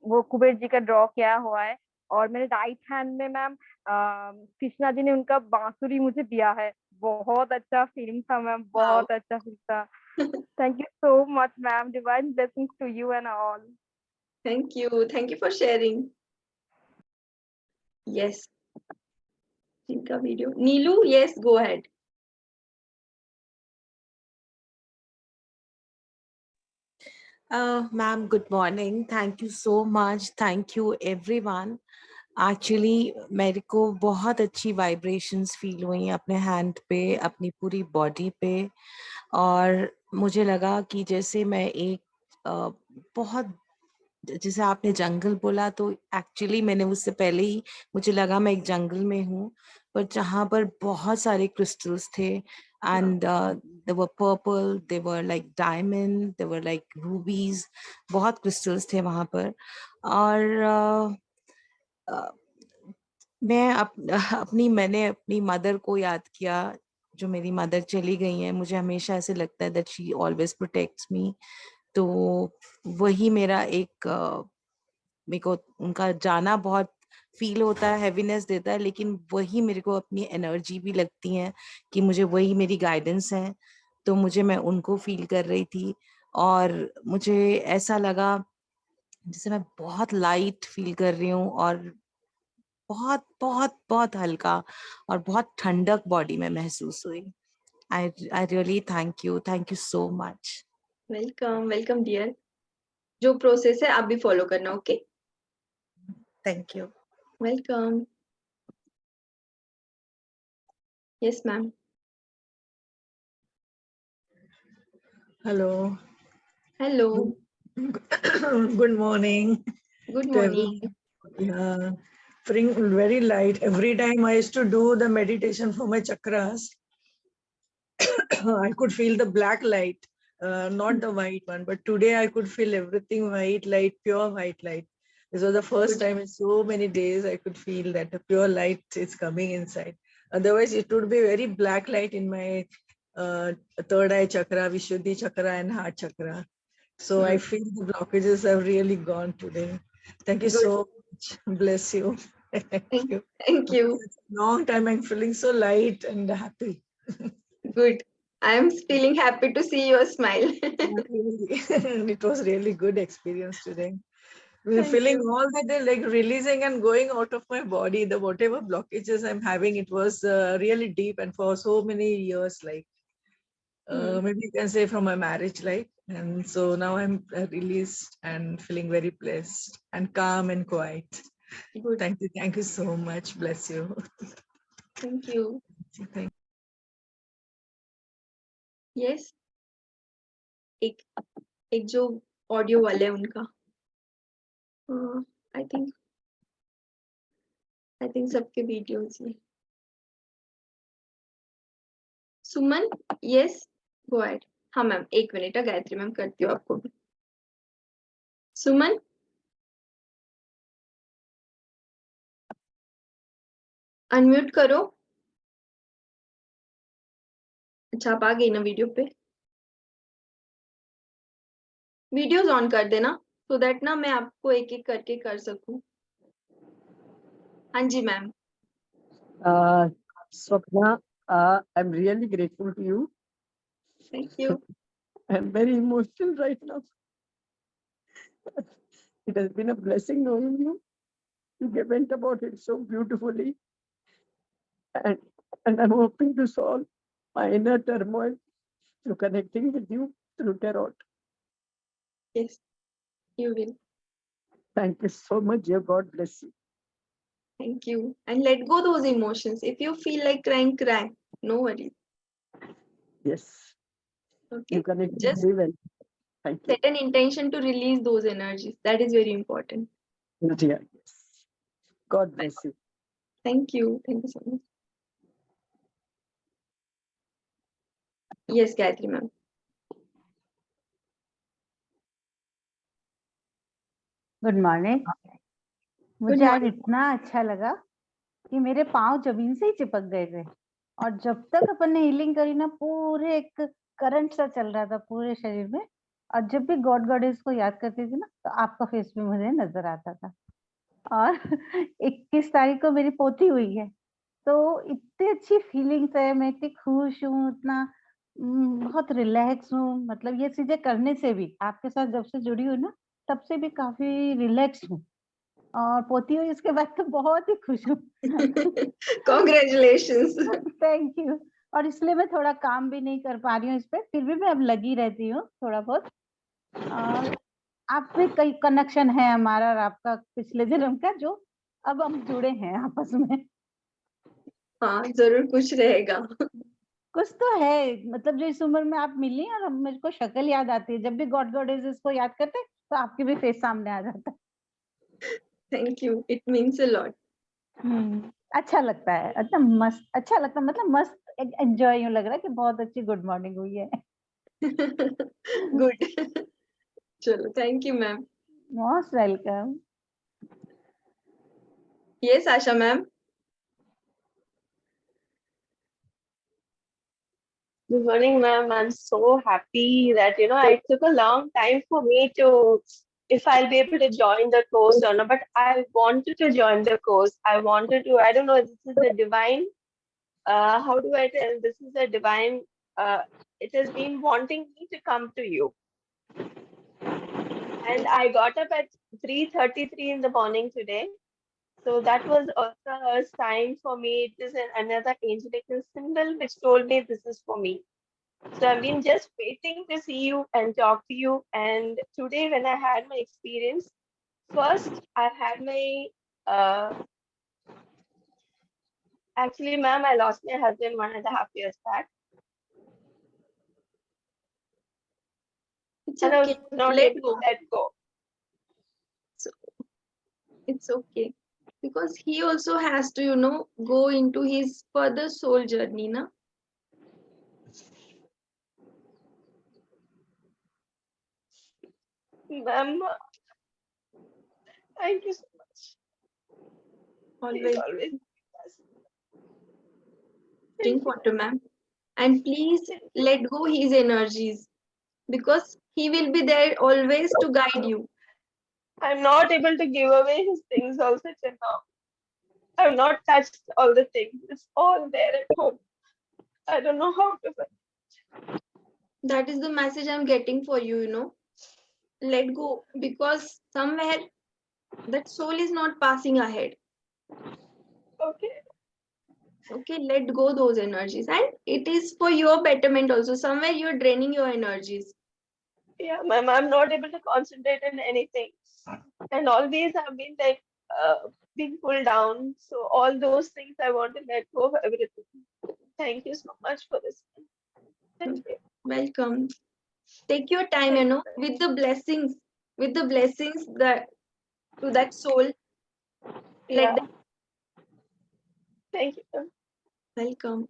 वो कुबेर जी का ड्रॉ किया हुआ है। और मेरे राइट हैंड में मैम कृष्णा जी ने उनका बांसुरी मुझे दिया है। बहुत अच्छा फीलिंग था मैम, बहुत अच्छा फील था। Thank you so much ma'am. Divine blessings to you and all. Thank you for sharing. Yes. जिनका video Neelu, yes, go ahead. Ma'am, good morning. Thank you so much. Thank you everyone. Actually, मेरे को बहुत अच्छी vibrations feel हुई अपने hand पे, अपनी पूरी body पे, और मुझे लगा कि जैसे मैं एक बहुत, जैसे आपने जंगल बोला तो एक्चुअली मैंने उससे पहले ही मुझे लगा मैं एक जंगल में हूँ, पर जहाँ पर बहुत सारे क्रिस्टल्स थे, and they were purple, they were like diamond, they were like rubies, बहुत crystals थे वहाँ पर. और मैंने अपनी मदर को याद किया, जो मेरी मदर चली गई हैं. मुझे हमेशा ऐसे लगता है that she always protects me. तो वही मेरा एक, मेरे को उनका जाना बहुत फील होता है, हैवीनेस देता है, लेकिन वही मेरे को अपनी एनर्जी भी लगती है कि मुझे वही मेरी गाइडेंस है. तो मैं उनको फील कर रही थी, और मुझे ऐसा लगा जैसे मैं बहुत लाइट फील कर रही हूँ, और बहुत बहुत बहुत हल्का और बहुत ठंडक बॉडी में महसूस हुई. I really thank you so much. Welcome welcome dear. जो प्रोसेस है आप भी फॉलो करना. Okay, thank you. Welcome. Yes ma'am. Hello. Hello, Good morning good to morning. everyone. Yeah, feeling very light. Every time I used to do the meditation for my chakras, I could feel the black light, not the white one. But today I could feel everything white light, pure white light. This was the first time in so many days I could feel that the pure light is coming inside. Otherwise, it would be very black light in my third eye chakra, Vishuddhi chakra, and heart chakra. So I feel the blockages have really gone today. Thank you Good. so much. Bless you. Thank you. Thank you. Long time I'm feeling so light and happy. Good. I am feeling happy to see your smile. It was really good experience today. We're Thank feeling you. all that they're like releasing and going out of my body. The whatever blockages I'm having, it was really deep, and for so many years, like maybe you can say from my marriage life. And so now I'm released and feeling very blessed and calm and quiet. Good. Thank you so much. Bless you. Thank you. Thank Yes. एक एक जो audio वाले हैं उनका, I think सबके videos में. सुमन, yes, go ahead. हाँ ma'am, एक मिनट, गायत्री मैम करती हूँ आपको भी. सुमन, अनम्यूट करो. अच्छा, आप आ गई ना वीडियो पे. वीडियोस ऑन कर देना सो दैट ना मैं आपको एक एक करके कर सकूं. हाँ जी ma'am. Swapna, I'm really grateful to you. Thank you. I'm very emotional right now. It has been a blessing knowing you. You went about it so beautifully. And I'm hoping to solve my inner turmoil through connecting with you through tarot. Yes, you will. Thank you so much, dear. God bless you. Thank you. And let go those emotions. If you feel like crying, cry. No worries. Yes, Okay. you connected Just very well. Thank you. set an intention to release those energies. That is very important. Yeah, yes. God bless you. Thank you. Thank you so much. Yes, Gayatri ma'am. Good morning. मुझे आज इतना अच्छा लगा कि मेरे पाँव जमीन से ही चिपक गए थे, और जब तक अपन ने हीलिंग करी ना, पूरे एक करंट सा चल रहा था पूरे शरीर में, और जब भी गॉड गॉडेस को याद करती थी ना, तो आपका फेस भी मुझे नजर आता था. और 21 तारीख को मेरी पोती हुई है, तो इतनी अच्छी फीलिंग्स है, मैं इतनी खुश हूँ, इतना बहुत रिलैक्स हूँ. मतलब ये चीजें करने से भी, आपके साथ जब से जुड़ी हुई ना, तब से भी काफी रिलैक्स हूँ. और पोती हुई उसके बाद तो बहुत ही खुश हूँ। Congratulations. Thank you. और इसलिए मैं थोड़ा काम भी नहीं कर पा रही हूँ इस पे, फिर भी मैं अब लगी रहती हूँ थोड़ा बहुत। और आप भी कई कनेक्शन है हमारा और आपका पिछले जन्म का, जो अब हम जुड़े हैं आपस में। हाँ, जरूर कुछ रहेगा। कुछ तो है, मतलब जो इस उम्र में आप मिली और अब मेरे को शक्ल याद आती है, जब भी गॉड गॉडेसेस को याद करते हैं, तो आपके भी फेस सामने आ जाता है। Thank you. It means a lot. अच्छा लगता है, अच्छा मस्त, अच्छा लगता है, मतलब मस्त एंजॉय यूं लग रहा है कि बहुत अच्छी गुड मॉर्निंग हुई है। Good. चलो, thank you, ma'am. Most welcome. Yes, Asha ma'am. Good morning, ma'am. I'm so happy that, it took a long time for me to, if I'll be able to join the course or not, but I wanted to join the course. I wanted to, I don't know, this is a divine, how do I tell? This is a divine, it has been wanting me to come to you. And I got up at 3:33 in the morning today. So that was also a sign for me. It is another angelic symbol which told me this is for me. So I've been just waiting to see you and talk to you. And today when I had my experience, first I had my, actually ma'am, I lost my husband 1.5 years back. It's And I was okay. not Let able go. to let go. So, it's okay. Because he also has to, go into his further soul journey, na? Ma'am, thank you so much. Please Always always. drink water, ma'am. And please let go his energies. Because he will be there always to guide you. I'm not able to give away his things also till now. I've not touched all the things. It's all there at home. I don't know how to find. That is the message I'm getting for you, Let go. Because somewhere that soul is not passing ahead. Okay. Okay, let go those energies. And it is for your betterment also. Somewhere you're draining your energies. Yeah, ma'am, I'm not able to concentrate on anything. And always I've been like being pulled down. So all those things I want to let go of everything. Thank you so much for this. Thank you. Welcome. Take your time, with the blessings, that to that soul. Yeah. Let them. Thank you. Ma'am. Welcome.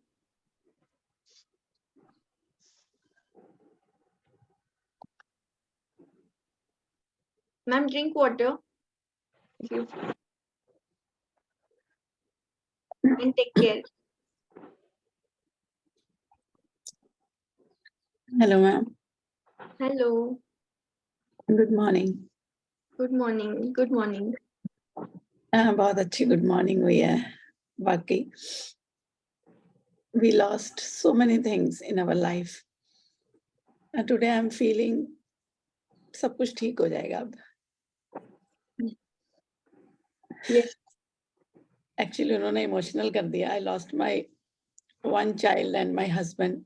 Ma'am, drink water. Thank you. And take care. Hello, ma'am. Hello. Good morning. Good morning. Good morning. बहुत अच्छी good morning हुई है वाकई. We lost so many things in our life. And today I'm feeling सब कुछ ठीक हो जाएगा अब. Yes. Actually उन्होंने emotional कर दिया. I lost my one child and my husband.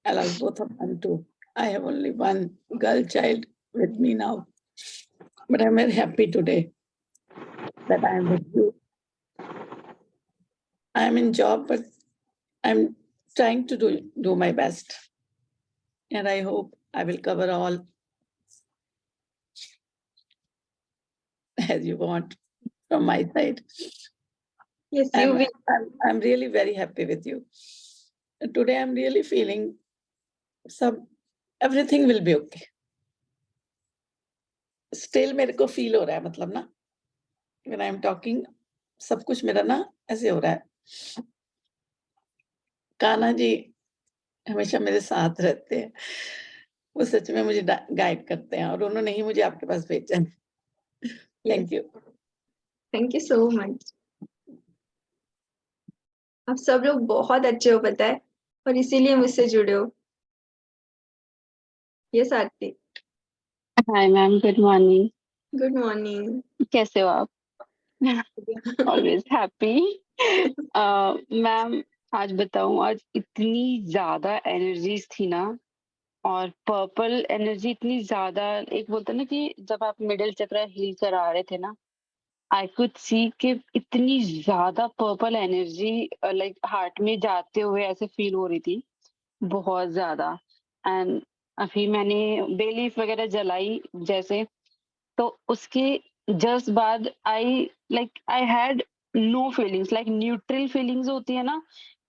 I lost both of them too. I have only one girl child with me now. But I'm very happy today that I am with you. I am in job, but I'm trying to do my best. And I hope I will cover all as you want from my side. Yes, you will. I'm really very happy with you. And today I'm really feeling everything will be okay. Still मेरे को feel हो रहा है, मतलब ना, when I'm talking, सब कुछ मेरा ना ऐसे हो रहा है. कान्हा जी हमेशा मेरे साथ रहते हैं. वो सच में मुझे गाइड करते हैं और उन्होंने ही मुझे आपके पास भेजा है. Thank you. Thank you so much. आप सब लोग बहुत अच्छे हो, पता है, और इसीलिए मुझसे जुड़े हो. Yes, Aarti. Hi ma'am, good morning. Good morning. कैसे हो आप? Always happy. मैम आज बताऊं, आज इतनी ज्यादा एनर्जीज थी ना, और पर्पल एनर्जी इतनी ज्यादा, एक बोलते हैं ना कि जब आप मिडिल चक्र हील करा रहे थे ना, आई कुड सी कि इतनी ज्यादा पर्पल एनर्जी लाइक हार्ट में जाते हुए ऐसे फील हो रही थी, बहुत ज्यादा। एंड अभी मैंने बेलीफ वगैरह जलाई जैसे, तो उसके जस्ट बाद I had no feelings, like neutral feelings होती है ना,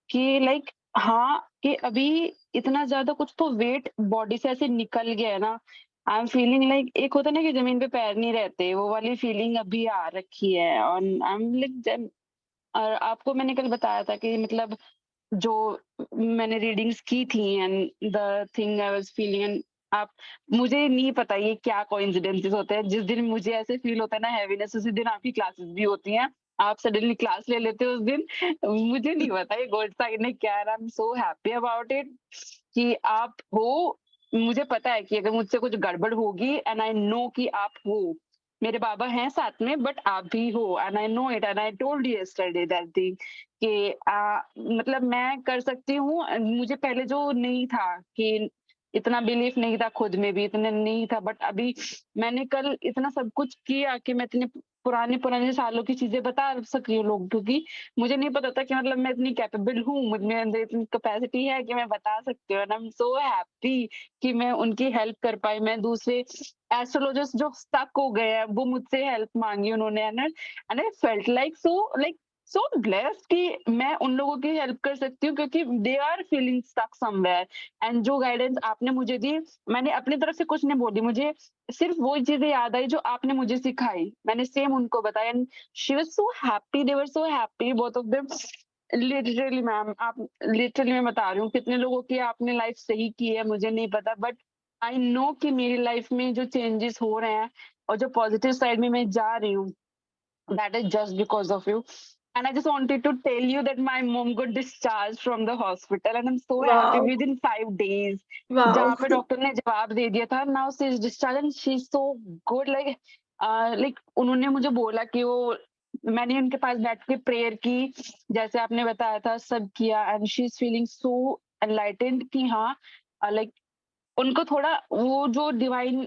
कि लाइक हाँ कि अभी इतना ज्यादा कुछ तो वेट बॉडी से ऐसे निकल गया है ना, आई एम फीलिंग लाइक, एक होता है ना कि जमीन पे पैर नहीं रहते, वो वाली फीलिंग अभी आ रखी है। और आई एम लाइक, और आपको मैंने कल बताया था कि मतलब जो मैंने रीडिंग्स की थी and the thing I was feeling, and आप, मुझे नहीं पता ये क्या कोइंसिडेंसेस होते हैं, जिस दिन मुझे ऐसे फील होता है ना हैवीनेस, उसी दिन आपकी क्लासेस भी होती हैं, आप सडनली क्लास ले लेते हो उस दिन। मुझे नहीं पता ये गोल्ड साइन है क्या, I am so happy about it कि आप हो। मुझे पता है कि अगर मुझसे कुछ गड़बड़ होगी, एंड आई नो कि आप हो, मेरे बाबा हैं साथ में, बट आप भी हो, and I know it, and I told you yesterday that thing कि मतलब मैं कर सकती हूँ। मुझे पहले जो नहीं था कि इतना बिलीफ नहीं था खुद में भी, इतना नहीं था, बट अभी मैंने कल इतना सब कुछ किया कि मैं इतने पुराने पुराने सालों की चीजें बता सकी हूँ लोग, क्योंकि मुझे नहीं पता था कि मतलब मैं इतनी कैपेबल हूँ, मुझ में अंदर इतनी कैपेसिटी है कि मैं बता सकती हूँ। And I am so happy कि मैं उनकी हेल्प कर पाई। मैं दूसरे एस्ट्रोलॉजर्स जो स्टक हो गए हैं, वो मुझसे हेल्प मांगी उन्होंने, and I felt like so blessed कि मैं उन लोगों की हेल्प कर सकती हूँ, क्योंकि they are feeling stuck somewhere. And जो गाइडेंस आपने मुझे दी, मैंने अपनी तरफ से कुछ नहीं बोली, मुझे सिर्फ वो चीजें याद आई जो आपने मुझे सिखाई, मैंने सेम उनको बताया, and she was so happy, they were so happy both of them. Literally ma'am, आप लिटरली मैं बता रही हूँ, कितने लोगों की आपने लाइफ सही की है मुझे नहीं पता, बट आई नो कि मेरी लाइफ में जो चेंजेस हो रहे हैं और जो पॉजिटिव साइड में मैं जा रही हूँ, that is just because of you. And I just wanted to tell you that my mom got discharged from the hospital, and I'm so happy Wow, within 5 days. wow. जहाँ पे doctor ने जवाब दे दिया था, now she is discharged and she's so good. Like उन्होंने मुझे बोला कि वो, मैंने उनके पास बैठ के प्रेयर की, जैसे आपने बताया था सब किया, and she is feeling so enlightened कि हाँ, लाइक उनको थोड़ा वो जो डिवाइन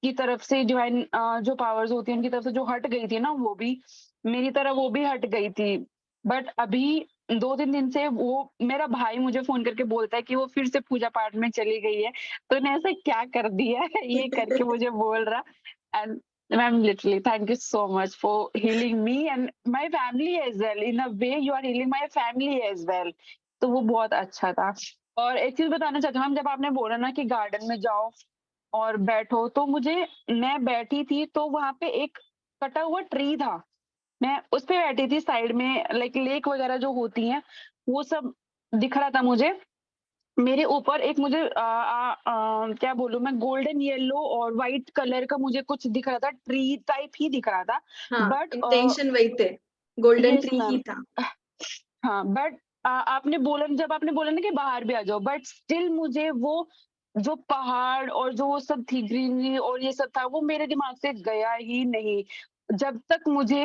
की तरफ से, डिवाइन जो पावर्स होती हैं उनकी तरफ से जो हट गई थी ना, वो भी मेरी तरह वो भी हट गई थी। बट अभी 2-3 दिन से वो, मेरा भाई मुझे फोन करके बोलता है कि वो फिर से पूजा पाठ में चली गई है, तो इन्हें ऐसा क्या कर दिया है ये करके मुझे बोल रहा। And ma'am literally thank you so much for healing me and my family as well, in a way you are healing my family as well. तो वो बहुत अच्छा था। और एक चीज बताना चाहती हूँ मैम, जब आपने बोला ना कि गार्डन में जाओ और बैठो, तो मुझे, मैं बैठी थी तो वहां पे एक कटा हुआ ट्री था, मैं उस पे बैठी थी साइड में, लाइक लेक वगैरह जो होती हैं वो सब दिख रहा था मुझे। मेरे ऊपर एक मुझे क्या बोलूं मैं, गोल्डन येलो और व्हाइट कलर का मुझे कुछ दिख रहा था, ट्री टाइप ही दिख रहा था। हाँ, बट इंटेंशन वही थे, गोल्डन यस ट्री ही मैम, था। हाँ बट आपने बोला, जब आपने बोला ना कि बाहर भी आ जाओ, बट स्टिल मुझे वो जो पहाड़ और जो वो सब थी ग्रीनरी और ये सब था, वो मेरे दिमाग से गया ही नहीं। जब तक मुझे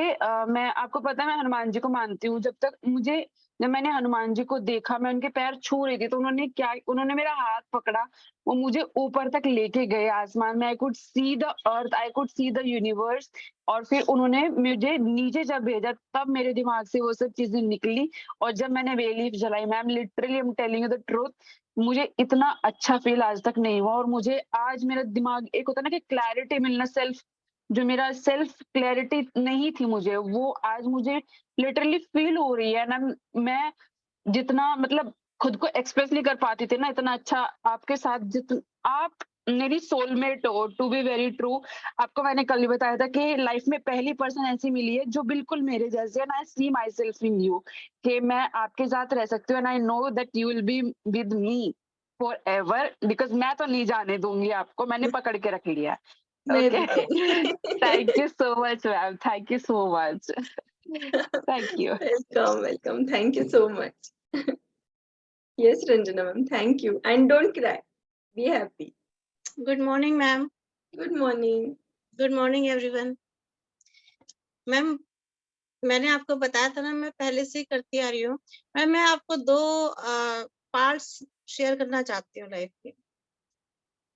मैं, आपको पता है मैं हनुमान जी को मानती हूँ, जब मैंने हनुमान जी को देखा, मैं उनके पैर छू रही थी, तो उन्होंने मेरा हाथ पकड़ा, वो मुझे ऊपर तक लेके गए आसमान में। I could see the earth, I could see the universe. और फिर उन्होंने मुझे नीचे जब भेजा, तब मेरे दिमाग से वो सब चीजें निकली। और जब मैंने बेलीफ जलाई, ma'am literally I am telling you the truth, मुझे इतना अच्छा फील आज तक नहीं हुआ। और मुझे आज मेरा दिमाग, एक होता है ना कि क्लैरिटी मिलना, जो मेरा सेल्फ क्लैरिटी नहीं थी मुझे, वो आज मुझे लिटरली फील हो रही है ना। मैं जितना मतलब खुद को एक्सप्रेस नहीं कर पाती थी ना, इतना अच्छा आपके साथ, आप मेरी सोलमेट हो, टू बी वेरी ट्रू। आपको मैंने कल ही बताया था कि लाइफ में पहली पर्सन ऐसी मिली है जो बिल्कुल मेरे जैसे है, आई सी माई सेल्फ इन यू, कि मैं आपके साथ रह सकती हूँ, and I know that you will be with me for ever, because मैं तो नहीं जाने दूंगी आपको, मैंने पकड़ के रख लिया। मैं ओके, भी नहीं। Thank you so much ma'am, thank you so much, thank you. Welcome, welcome. Thank you so much. Yes, Ranjana ma'am, thank you. And don't cry. Be happy. Good morning, ma'am. Good morning. Good morning, everyone. Ma'am, मैंने आपको बताया था ना, मैं पहले से ही करती आ रही हूँ। मैं आपको 2 पार्ट्स शेयर करना चाहती हूँ लाइफ के।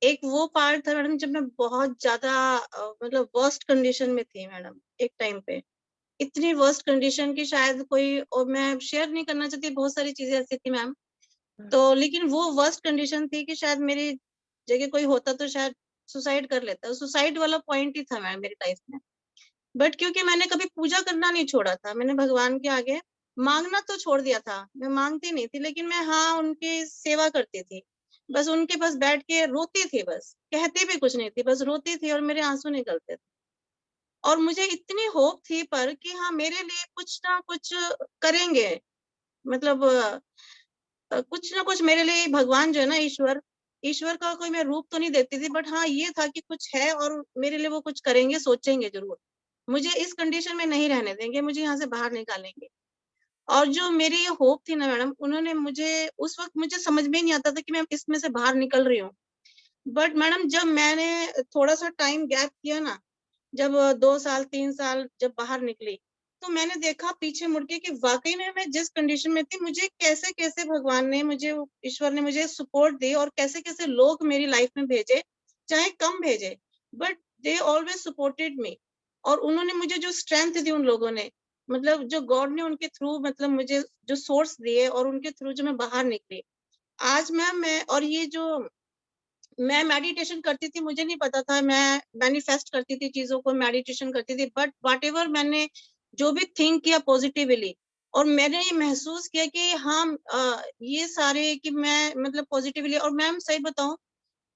एक वो पार्ट था मैडम जब मैं बहुत ज़्यादा मतलब वर्स्ट कंडीशन में थी मैडम, एक टाइम पे। इतनी वर्स्ट कंडीशन की शायद कोई, और मैं शेयर नहीं करना चाहती, बहुत सारी चीज़ें ऐसी थी मैम। तो लेकिन वो वर्स्ट कंडीशन थी कि शायद मेरी जगह कोई होता तो शायद सुसाइड कर लेता। सुसाइड वाला पॉइंट ही था मैम मेरी लाइफ में। बट क्योंकि मैंने कभी पूजा करना नहीं छोड़ा था, मैंने भगवान के आगे मांगना तो छोड़ दिया था, मैं मांगती नहीं थी, लेकिन मैं हाँ उनकी सेवा करती थी। बस उनके पास बैठ के रोती थी, बस कहती भी कुछ नहीं थी, बस रोती थी और मेरे आंसू निकलते थे। और मुझे इतनी होप थी पर कि हाँ मेरे लिए कुछ ना कुछ करेंगे, मतलब कुछ ना कुछ मेरे लिए भगवान जो है ना, ईश्वर का कोई मैं रूप तो नहीं देती थी, बट हाँ ये था कि कुछ है और मेरे लिए वो कुछ करेंगे, सोचेंगे जरूर, मुझे इस कंडीशन में नहीं रहने देंगे, मुझे यहाँ से बाहर निकालेंगे। और जो मेरी ये होप थी ना मैडम, उन्होंने मुझे उस वक्त, मुझे समझ में ही नहीं आता था कि मैं इसमें से बाहर निकल रही हूँ। बट मैडम जब मैंने थोड़ा सा टाइम गैप किया ना, जब 2 साल 3 साल जब बाहर निकली, तो मैंने देखा पीछे मुड़ के कि वाकई में मैं जिस कंडीशन में थी, मुझे कैसे कैसे भगवान ने मुझे, ईश्वर ने मुझे सपोर्ट दी, और कैसे कैसे लोग मेरी लाइफ में भेजे, चाहे कम भेजे, but they always supported me. और उन्होंने मुझे जो स्ट्रेंथ दी, उन लोगों ने, मतलब जो गॉड ने उनके थ्रू, मतलब मुझे जो सोर्स दिए और उनके थ्रू जो मैं बाहर निकली। आज मैम मैं, और ये जो मैं मेडिटेशन करती थी, मुझे नहीं पता था, मैं मैनिफेस्ट करती थी चीजों को, मेडिटेशन करती थी, बट व्हाटएवर मैंने जो भी थिंक किया पॉजिटिवली, और मैंने ये महसूस किया कि हाँ ये सारे कि मैं मतलब पॉजिटिवली। और मैम सही बताऊं,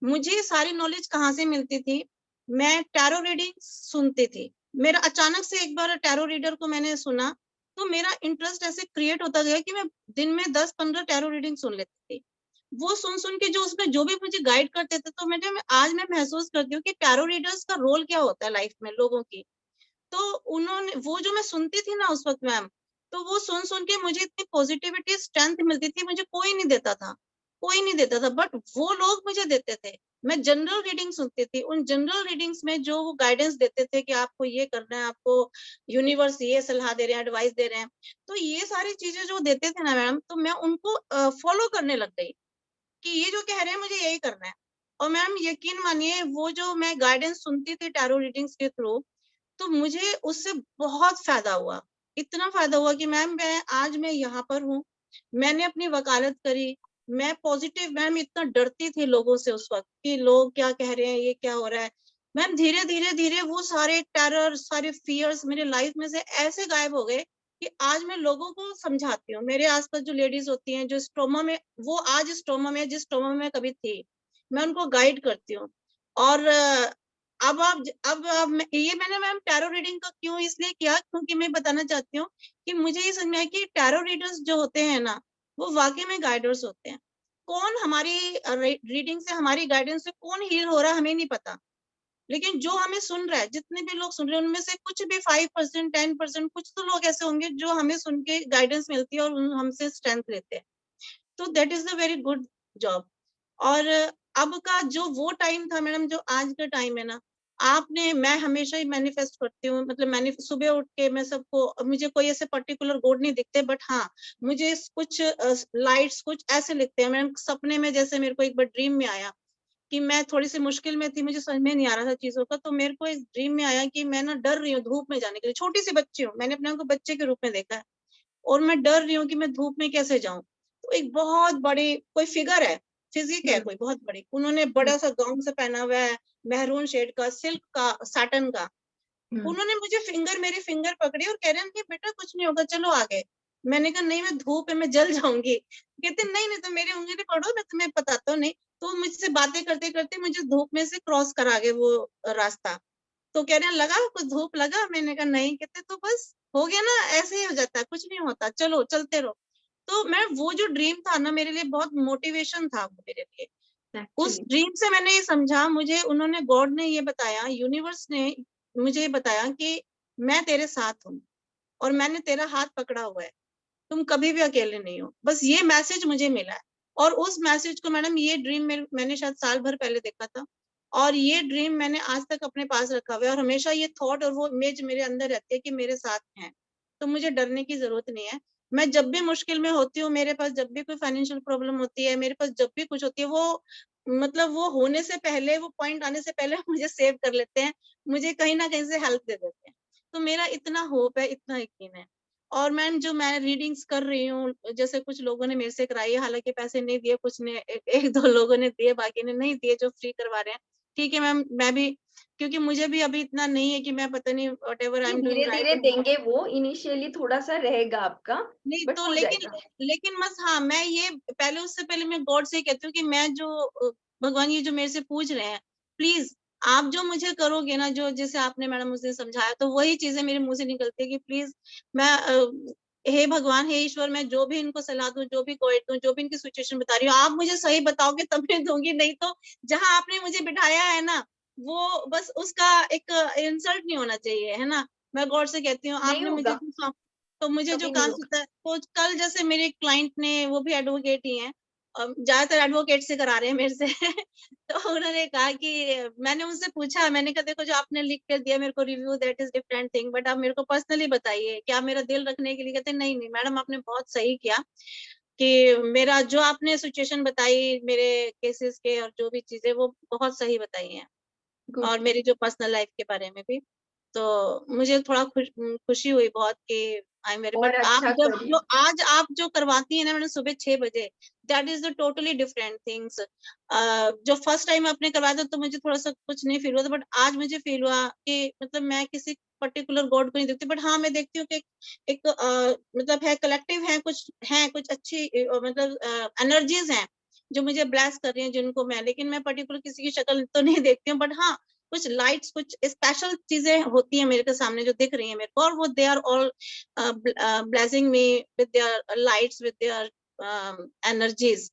मुझे ये सारी नॉलेज कहाँ से मिलती थी, मैं टैरो रीडिंग सुनती थी। मेरा अचानक से एक बार टैरो रीडर को मैंने सुना, तो मेरा इंटरेस्ट ऐसे क्रिएट होता गया कि मैं दिन में 10-15 टैरो रीडिंग सुन लेती थी। वो सुन के जो उसमें जो भी मुझे गाइड करते थे, तो आज मैं महसूस करती हूँ कि टैरो रीडर्स का रोल क्या होता है लाइफ में लोगों की। तो उन्होंने, वो जो मैं सुनती थी ना उस वक्त मैम, तो वो सुन के मुझे इतनी पॉजिटिविटी, स्ट्रेंथ मिलती थी, मुझे कोई नहीं देता था, कोई नहीं देता था, बट वो लोग मुझे देते थे। मैं जनरल रीडिंग सुनती थी, उन जनरल रीडिंग्स में जो वो गाइडेंस देते थे कि आपको ये करना है, आपको यूनिवर्स ये सलाह दे रहे हैं, एडवाइस दे रहे हैं, तो ये सारी चीजें जो देते थे ना मैम, तो मैं उनको फॉलो करने लग गई कि ये जो कह रहे हैं मुझे यही करना है। और मैम यकीन मानिए, वो जो मैं गाइडेंस सुनती थी टैरो रीडिंग्स के थ्रू, तो मुझे उससे बहुत फायदा हुआ। इतना फायदा हुआ कि मैम मैं यहाँ पर हूँ। मैंने अपनी वकालत करी, मैं पॉजिटिव, मैम इतना डरती थी लोगों से उस वक्त कि लोग क्या कह रहे हैं, ये क्या हो रहा है। मैम धीरे धीरे धीरे वो सारे टेरर, सारे फियर्स मेरे लाइफ में से ऐसे गायब हो गए कि आज मैं लोगों को समझाती हूँ। मेरे आसपास जो लेडीज होती हैं जो इस ट्रॉमा में, वो आज इस ट्रॉमा में, जिस ट्रॉमा में कभी थी, मैं उनको गाइड करती हूँ। और अब ये मैंने मैम टैरो रीडिंग का क्यों इसलिए किया, क्योंकि मैं बताना चाहती हूँ कि मुझे ये समझ में आया कि टैरो रीडर्स जो होते हैं ना, वो वाकई में गाइडर्स होते हैं। कौन हमारी रीडिंग से, हमारी गाइडेंस से कौन हील हो रहा है हमें नहीं पता, लेकिन जो हमें सुन रहा है, जितने भी लोग सुन रहे हैं, उनमें से कुछ भी 5%, 10%, कुछ तो लोग ऐसे होंगे जो हमें सुन के गाइडेंस मिलती है और हमसे स्ट्रेंथ लेते हैं। तो that is the very good job. और अब का जो वो टाइम था मैडम, जो आज का टाइम है ना, आपने, मैं हमेशा ही मैनिफेस्ट करती हूँ, मतलब मैंने सुबह उठ के मैं सबको, मुझे कोई ऐसे पर्टिकुलर गोड नहीं दिखते, बट हाँ मुझे कुछ लाइट्स कुछ ऐसे लिखते हैं मैडम। सपने में जैसे मेरे को एक बार ड्रीम में आया कि मैं थोड़ी सी मुश्किल में थी, मुझे समझ में नहीं आ रहा था चीजों का, तो मेरे को एक ड्रीम में आया कि मैं ना डर रही हूँ धूप में जाने के लिए। छोटी सी बच्ची हूँ, मैंने अपने आप को बच्चे के रूप में देखा है, और मैं डर रही हूँ कि मैं धूप में कैसे जाऊं। तो एक बहुत बड़ी कोई फिगर है, फिजिक है कोई बहुत बड़ी, उन्होंने बड़ा सा गाउन से पहना हुआ है, मेहरून शेड का, सिल्क का, साटन का। उन्होंने मुझे मेरी फिंगर पकड़ी और कह रहे हैं कि बेटा कुछ नहीं होगा, चलो आगे। मैंने कहा नहीं, मैं धूप है, मैं जल जाऊंगी। कहते नहीं नहीं, तो मेरी उंगली पकड़ो, मैं तुम्हें बताता हूँ। नहीं, तो मुझसे बातें करते करते मुझे धूप में से क्रॉस करा गए वो रास्ता। तो कह रहे हैं लगा कुछ धूप लगा, मैंने कहा नहीं। कहते तो बस हो गया ना, ऐसे ही हो जाता है, कुछ नहीं होता, चलो चलते रहो। तो मैं, वो जो ड्रीम था ना मेरे लिए बहुत मोटिवेशन था वो मेरे लिए। उस ड्रीम से मैंने ये समझा, मुझे उन्होंने, गॉड ने ये बताया, यूनिवर्स ने मुझे ये बताया कि मैं तेरे साथ हूँ और मैंने तेरा हाथ पकड़ा हुआ है, तुम कभी भी अकेले नहीं हो। बस ये मैसेज मुझे मिला है। और उस मैसेज को मैडम, ये ड्रीम मैंने शायद साल भर पहले देखा था, और ये ड्रीम मैंने आज तक अपने पास रखा हुआ है, और हमेशा ये थॉट और वो इमेज मेरे अंदर रहती है कि मेरे साथ हैं। तो मुझे डरने की जरूरत नहीं है। मैं जब भी मुश्किल में होती हूँ, मेरे पास जब भी कोई फाइनेंशियल प्रॉब्लम होती है, मेरे पास जब भी कुछ होती है, वो मतलब वो होने से पहले, वो पॉइंट आने से पहले मुझे सेव कर लेते हैं, मुझे कहीं ना कहीं से हेल्प दे देते हैं। तो मेरा इतना होप है, इतना यकीन है। और मैम जो मैं रीडिंग्स कर रही हूँ, जैसे कुछ लोगों ने मेरे से कराई है, हालांकि पैसे नहीं दिए, कुछ ने एक दो लोगों ने दिए, बाकी ने नहीं दिए, जो फ्री करवा रहे हैं। ठीक है मैम, मैं भी, क्योंकि मुझे भी अभी इतना नहीं है कि मैं पता नहीं व्हाटएवर आई एम डूइंग धीरे धीरे राइट। देंगे, वो इनिशियली थोड़ा सा रहेगा आपका, नहीं बट तो हो लेकिन जाएगा। बस हाँ, मैं ये पहले, उससे पहले मैं गॉड से कहती हूँ कि मैं जो भगवान ये जो मेरे से पूछ रहे हैं, प्लीज आप जो मुझे करोगे ना, जो जैसे आपने मैडम मुझे समझाया, तो वही चीजें मेरे मुंह से निकलती है कि प्लीज मैं हे भगवान, हे ईश्वर, मैं जो भी इनको सलाह दूं, जो भी गाइड दूं, जो भी इनकी सिचुएशन बता रही हूँ, आप मुझे सही बताओगे तब मैं दूंगी, नहीं तो जहां आपने मुझे बिठाया है ना, वो बस उसका एक इंसल्ट नहीं होना चाहिए, है ना। मैं गॉड से कहती हूँ, नहीं आपने मुझे होगा, तो मुझे जो कभी नहीं काम होगा। होता है, तो कल जैसे मेरे क्लाइंट ने, वो भी एडवोकेट ही हैं, ज्यादातर एडवोकेट से करा रहे हैं मेरे से तो उन्होंने कहा कि, मैंने उनसे पूछा, मैंने कहा देखो जो आपने लिख कर दिया मेरे को review, that is different thing, but आप मेरे को पर्सनली बताइए, क्या मेरा दिल रखने के लिए? कहते नहीं नहीं मैडम, आपने बहुत सही किया कि मेरा जो आपने सिचुएशन बताई मेरे केसेस के, और जो भी चीजें, वो बहुत सही बताई हैं, और मेरी जो पर्सनल लाइफ के बारे में भी। तो मुझे थोड़ा खुशी हुई बहुत कि आई एम वेरी, और बट आप अच्छा जब करिए। जो आज आप जो करवाती है ना मैंने सुबह 6 बजे, that is the totally different things. जो फर्स्ट टाइम आपने करवाया था तो मुझे थोड़ा सा कुछ नहीं फील हुआ था, बट आज मुझे फील हुआ कि मतलब मैं किसी पर्टिकुलर गॉड को नहीं देखती, बट हाँ मैं देखती हूँ कि एक मतलब है, कलेक्टिव है कुछ अच्छी मतलब एनर्जीज हैं जो मुझे ब्लेस कर रही हैं, जिनको मैं, लेकिन मैं पर्टिकुलर किसी की शक्ल तो नहीं देखती हूँ, बट हाँ कुछ लाइट्स, कुछ स्पेशल चीजें होती हैं मेरे के सामने जो दिख रही हैं मेरे को, और वो they are all blessing me with their lights, with their energies.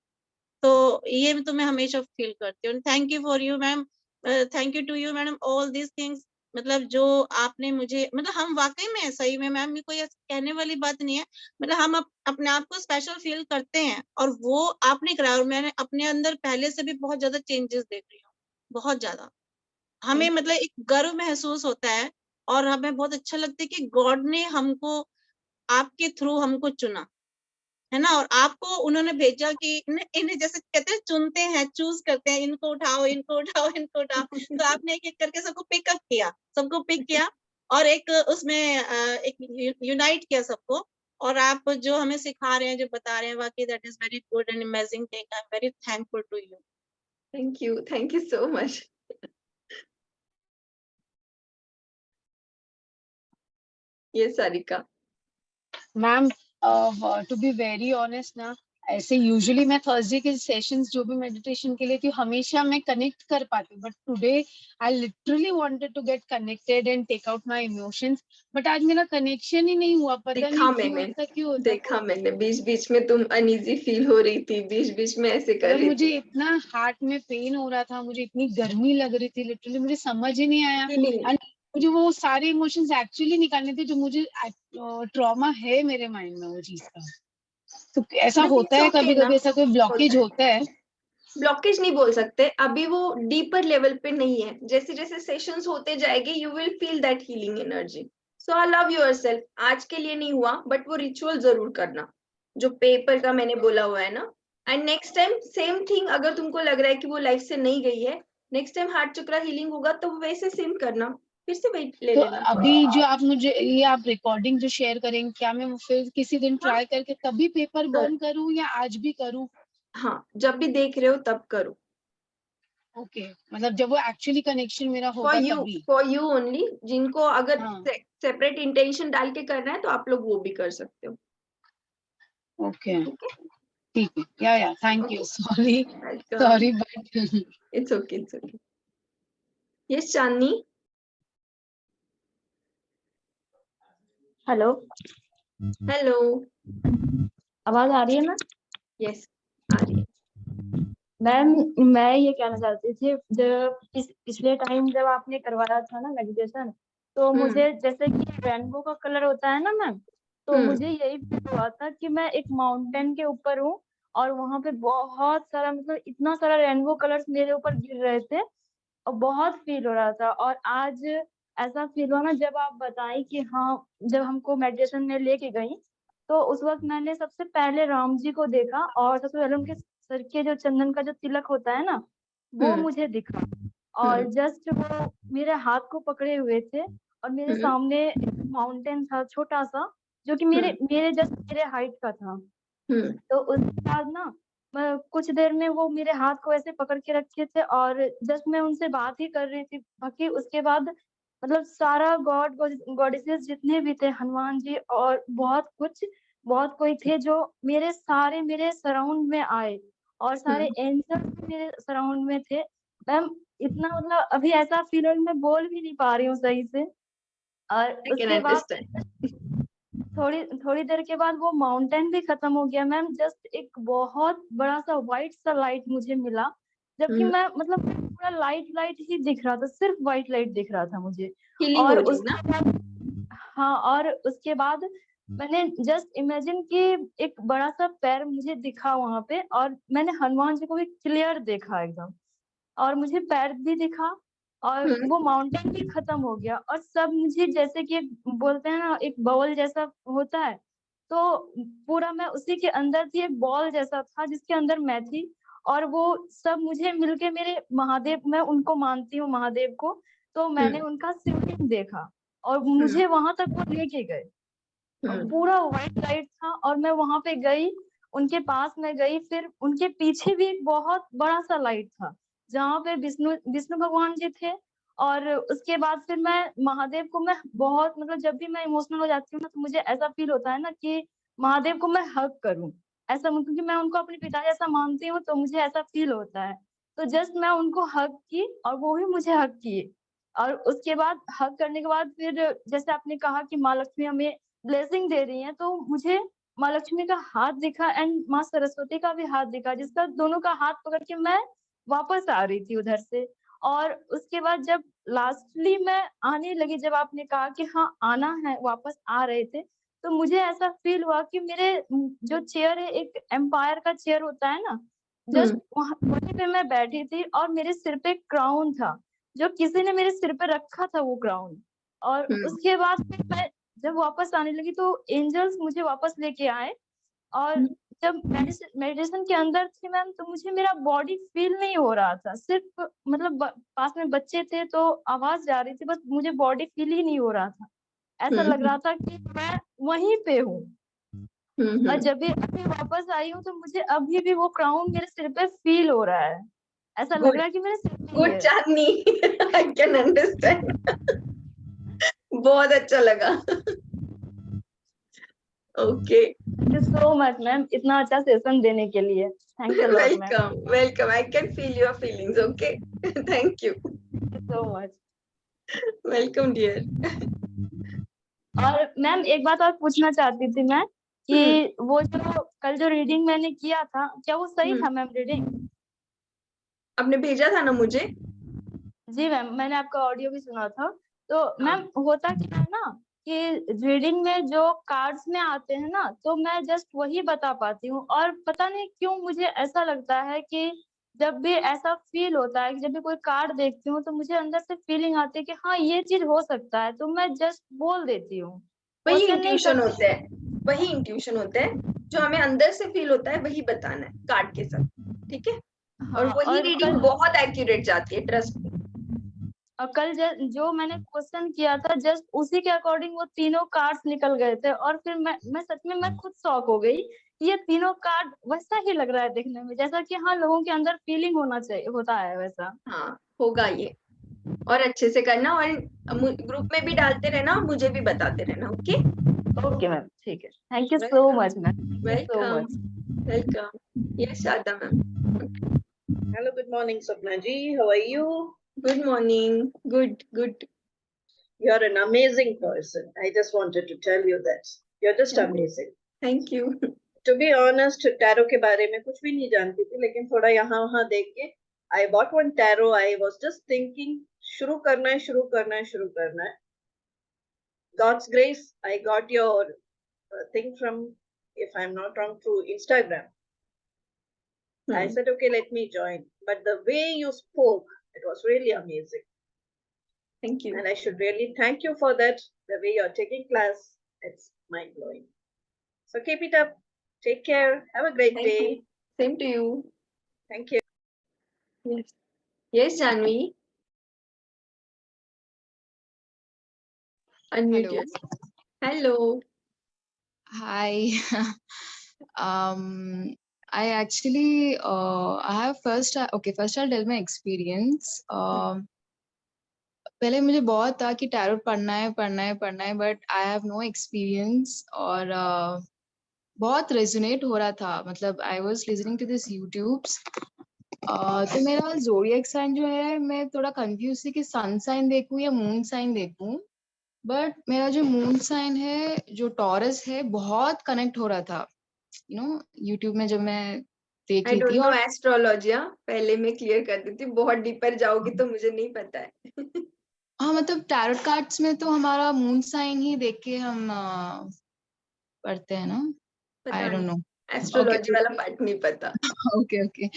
तो ये तो मैं हमेशा फील करती हूँ। Thank you for you ma'am, thank you to you madam, all these things. मतलब जो आपने मुझे, मतलब हम वाकई में सही में मैम, ये कोई कहने वाली बात नहीं है, मतलब हम अपने आप को स्पेशल फील करते हैं, और वो आपने कराया, और मैंने अपने अंदर पहले से भी बहुत ज्यादा चेंजेस देख रही हूँ, बहुत ज्यादा। हमें मतलब एक गर्व महसूस होता है, और हमें बहुत अच्छा लगता है कि गॉड ने हमको आपके थ्रू हमको चुना, है ना, और आपको उन्होंने भेजा कि इन्हें जैसे कहते हैं चुनते हैं, चूज करते हैं, इनको उठाओ, इनको उठाओ, इनको उठाओ, तो आपने एक एक करके सबको पिकअप किया, सबको पिक किया, और एक उसमें एक यूनाइट किया सबको, और आप जो हमें सिखा रहे हैं, जो बता रहे हैं, वाकई that is very good and amazing thing. I am very thankful to you. Thank you so much. ये Sarika. Ma'am, to be very honest ना, ऐसे यूजुअली मैं थर्सडे के सेशंस जो भी मेडिटेशन के लिए थी, हमेशा मैं कनेक्ट कर पाती हूँ, but today I literally wanted to get connected and take out my emotions, but आज मेरा कनेक्शन ही नहीं हुआ, पता नहीं क्यों, ऐसा क्यों होता है। देखा मैंने, बीच बीच में तुम अनईजी फील हो रही थी, बीच बीच में ऐसे कर मतलब रही मुझे थी। इतना हार्ट में पेन हो रहा था, मुझे इतनी गर्मी लग रही थी, लिटरली मुझे समझ ही नहीं आया, एंड मुझे वो सारे इमोशंस एक्चुअली निकालने थे जो मुझे ट्रॉमा है मेरे माइंड में वो चीज का। तो ऐसा होता है कभी कभी, ऐसा कोई ब्लॉकेज होता है? ब्लॉकेज नहीं बोल सकते, अभी वो डीपर लेवल पे नहीं है, जैसे जैसे सेशंस होते जाएंगे you will feel that healing energy. So I love yourself, आज के लिए नहीं हुआ, बट वो रिचुअल जरूर करना जो पेपर का मैंने बोला हुआ है ना। And next time same thing, अगर तुमको लग रहा है कि वो लाइफ से नहीं गई है, नेक्स्ट टाइम हार्ट चक्रा हीलिंग होगा तो वैसे सेम करना, फिर से वेट ले तो लेना। अभी जो आप मुझे ये आप रिकॉर्डिंग जो शेयर करेंगे, क्या मैं वो फिर किसी दिन ट्राई करके तभी पेपर बर्न करूं या आज भी करूं? हाँ, जब भी देख रहे हो तब करो। ओके, मतलब जब वो एक्चुअली कनेक्शन मेरा होगा तभी। फॉर यू ओनली, जिनको अगर सेपरेट इंटेंशन डाल के करना है तो आप लोग वो भी कर सकते हो। ओके, ठीक है, या thank you, sorry but it's okay. Yes Chandni. Hello hello, आवाज आ रही है ना? यस आ रही है। मैम, मैं ये कहना चाहती थी, जब पिछले टाइम जब आपने करवाया था ना मेडिटेशन, तो मुझे जैसे कि रेनबो का कलर होता है ना मैम, तो मुझे यही फील हुआ था कि मैं एक माउंटेन के ऊपर हूँ, और वहां पे बहुत सारा, मतलब इतना सारा रेनबो कलर्स मेरे ऊपर गिर रहे थे, और बहुत फील हो रहा था। और आज ऐसा फील हुआ ना जब आप बताई कि हाँ, जब हमको मेडिटेशन में लेके गई तो उस वक्त मैंने सबसे पहले राम जी को देखा और सबसे पहले उनके सर के जो चंदन का जो तिलक होता है ना, वो मुझे दिखा। और जस्ट वो मेरे हाथ को पकड़े हुए थे और मेरे सामने एक माउंटेन था छोटा सा, जो कि मेरे मेरे जस्ट मेरे हाइट का था। तो उसके बाद ना कुछ देर में वो मेरे हाथ को ऐसे पकड़ के रखे थे और जस्ट मैं उनसे बात ही कर रही थी। बाकी उसके बाद मतलब सारा गॉडेसेस जितने भी थे, हनुमान जी और बहुत कोई थे जो मेरे सराउंड में आए और सारे एंजल्स मेरे सराउंड में थे। मैम इतना मतलब अभी ऐसा फील हो मैं बोल भी नहीं पा रही हूँ सही से। और I can उसके बाद understand. थोड़ी देर के बाद वो माउंटेन भी खत्म हो गया मैम। जस्ट एक बहुत बड़ा सा व्हाइट सा लाइट मुझे मिला, जबकि मैं मतलब पूरा लाइट ही दिख रहा था, सिर्फ व्हाइट लाइट दिख रहा था मुझे। Healing और हो रही उसके ना? बाद हाँ, और उसके बाद मैंने जस्ट इमेजिन कि एक बड़ा सा पैर मुझे दिखा वहां पे और मैंने हनुमान जी को भी क्लियर देखा एकदम, और मुझे पैर भी दिखा और वो माउंटेन भी खत्म हो गया और सब मुझे जैसे कि बोलते हैं ना एक बॉल जैसा होता है, तो पूरा मैं उसी के अंदर थी। एक बॉल जैसा था जिसके अंदर मैं थी और वो सब मुझे मिलके मेरे महादेव, मैं उनको मानती हूँ महादेव को, तो मैंने उनका शिवलिंग देखा और मुझे वहां तक वो लेके गए और पूरा व्हाइट लाइट था और मैं वहां पे गई, उनके पास में गई। फिर उनके पीछे भी एक बहुत बड़ा सा लाइट था जहाँ पे विष्णु विष्णु भगवान जी थे। और उसके बाद फिर मैं महादेव को मैं बहुत मतलब जब भी मैं इमोशनल हो जाती हूँ ना तो मुझे ऐसा फील होता है ना कि महादेव को मैं हग करूं, ऐसा क्योंकि मैं उनको अपने पिता जैसा मानती हूँ तो मुझे ऐसा फील होता है। तो जस्ट मैं उनको हग की और वो भी मुझे हग किए। और उसके बाद हग करने के बाद फिर जैसे आपने कहा कि माँ लक्ष्मी हमें ब्लेसिंग दे रही है, तो मुझे माँ लक्ष्मी का हाथ दिखा एंड माँ सरस्वती का भी हाथ दिखा, जिसका दोनों का हाथ पकड़ के मैं वापस आ रही थी उधर से। और उसके बाद जब लास्टली मैं आने लगी, जब आपने कहा कि हाँ आना है, वापस आ रहे थे, तो मुझे ऐसा फील हुआ कि मेरे जो चेयर है, एक एम्पायर का चेयर होता है ना, जस्ट वहीं पे मैं बैठी थी और मेरे सिर पे क्राउन था, जो किसी ने मेरे सिर पे रखा था वो क्राउन। और उसके बाद फिर मैं जब वापस आने लगी तो एंजल्स मुझे वापस लेके आए। और जब मेडिटेशन के अंदर थी मैम, तो मुझे मेरा बॉडी फील नहीं हो रहा था, सिर्फ मतलब पास में बच्चे थे तो आवाज जा रही थी, बस मुझे बॉडी फील ही नहीं हो रहा था। ऐसा लग रहा था कि मैं वहीं पे हूँ। और जब भी अभी वापस आई हूँ तो मुझे अभी भी वो क्राउन मेरे सिर पे फील हो रहा है, ऐसा लग रहा है कि मेरे सिर पे ही Good है। Chandni. I can understand. बहुत अच्छा लगा. Okay. Thank you so much ma'am इतना अच्छा सेशन देने के लिए। Thanks a lot ma'am. Welcome. Welcome. I can feel your feelings. Okay. Thank you. Thank you so much. Welcome, dear. और ma'am एक बात और पूछना चाहती थी मैं कि वो जो कल जो रीडिंग मैंने किया था, क्या वो सही था मैम रीडिंग? आपने भेजा था ना मुझे? जी मैम, मैंने आपका ऑडियो भी सुना था। तो मैम होता क्या है ना कि रीडिंग में जो कार्ड्स में आते हैं ना, तो मैं जस्ट वही बता पाती हूँ। और पता नहीं क्यों मुझे ऐसा लगता है कि जब भी ऐसा फील होता है कि जब भी कोई कार्ड देखती हूँ तो मुझे अंदर से फीलिंग आती है कि हाँ ये चीज हो सकता है, तो मैं जस्ट बोल देती हूँ, वही क्वेश्चन नहीं इंट्यूशन करती। होता है. वही इंट्यूशन होता है जो हमें अंदर से फील होता है, वही बताना है कार्ड के साथ. ठीक है. और हाँ, वही और रीडिंग कल बहुत एक्यूरेट जाती है, ट्रस्ट मी. और कल जो मैंने क्वेश्चन किया था जस्ट उसी के अकॉर्डिंग वो तीनों कार्ड्स निकल गए थे। और फिर मैं सच में मैं खुद शॉक हो गई, ये तीनों कार्ड वैसा ही लग रहा है देखने में जैसा कि हाँ लोगों के अंदर फीलिंग होना चाहिए, होता है वैसा। हाँ, होगा ये. और अच्छे से करना और ग्रुप में भी डालते रहना और मुझे भी बताते रहना. ओके. ओके मैम, ठीक है। Thank you so much ma'am, thank you so welcome. Much. Welcome. Yes Sharda ma'am. Hello, good morning, Sapna ji. How are you? Good morning. Good. You're an amazing person. I just wanted to tell you that. You're just amazing. Thank you. To be honest, tarot के बारे में कुछ भी नहीं जानती थी, लेकिन थोड़ा यहाँ वहाँ देख के I bought one tarot. I was just thinking, शुरू करना है. God's grace, I got your thing from, if I'm not wrong, through Instagram. I said, okay, let me join. But the way you spoke, it was really amazing. Thank you. And I should really thank you for that. The way you're taking class, it's mind blowing. So keep it up. Take care. Have a great Thank day. you. Same to you. Thank you. Yes. Yes, Janvi. Unmute Hello. yourself. Hello. Hi. I actually I have first first I'll tell my experience. पहले मुझे बहुत था कि tarot पढ़ना है but I have no experience और बहुत resonate हो रहा था मतलब I was listening to this youtubes तो मेरा ज़ोडिएक साइन जो है मैं थोड़ा कंफ्यूज थी कि सन साइन देखूं या मून साइन देखूं बट मेरा जो मून साइन है जो टॉरस है बहुत कनेक्ट हो रहा था यू नो यूट्यूब में जब मैं देख आई ली डोंट थी नो और एस्ट्रोलॉजी। पहले मैं क्लियर कर देती हूँ, बहुत डीपर जाओगी तो मुझे नहीं पता है। हाँ मतलब टैरोट कार्ड्स में तो हमारा मून साइन ही देख के हम पढ़ते हैं ना पता आई डोंट नहीं, नो एस्ट्रोलॉजी वाला पार्ट नहीं पता। ओके ओके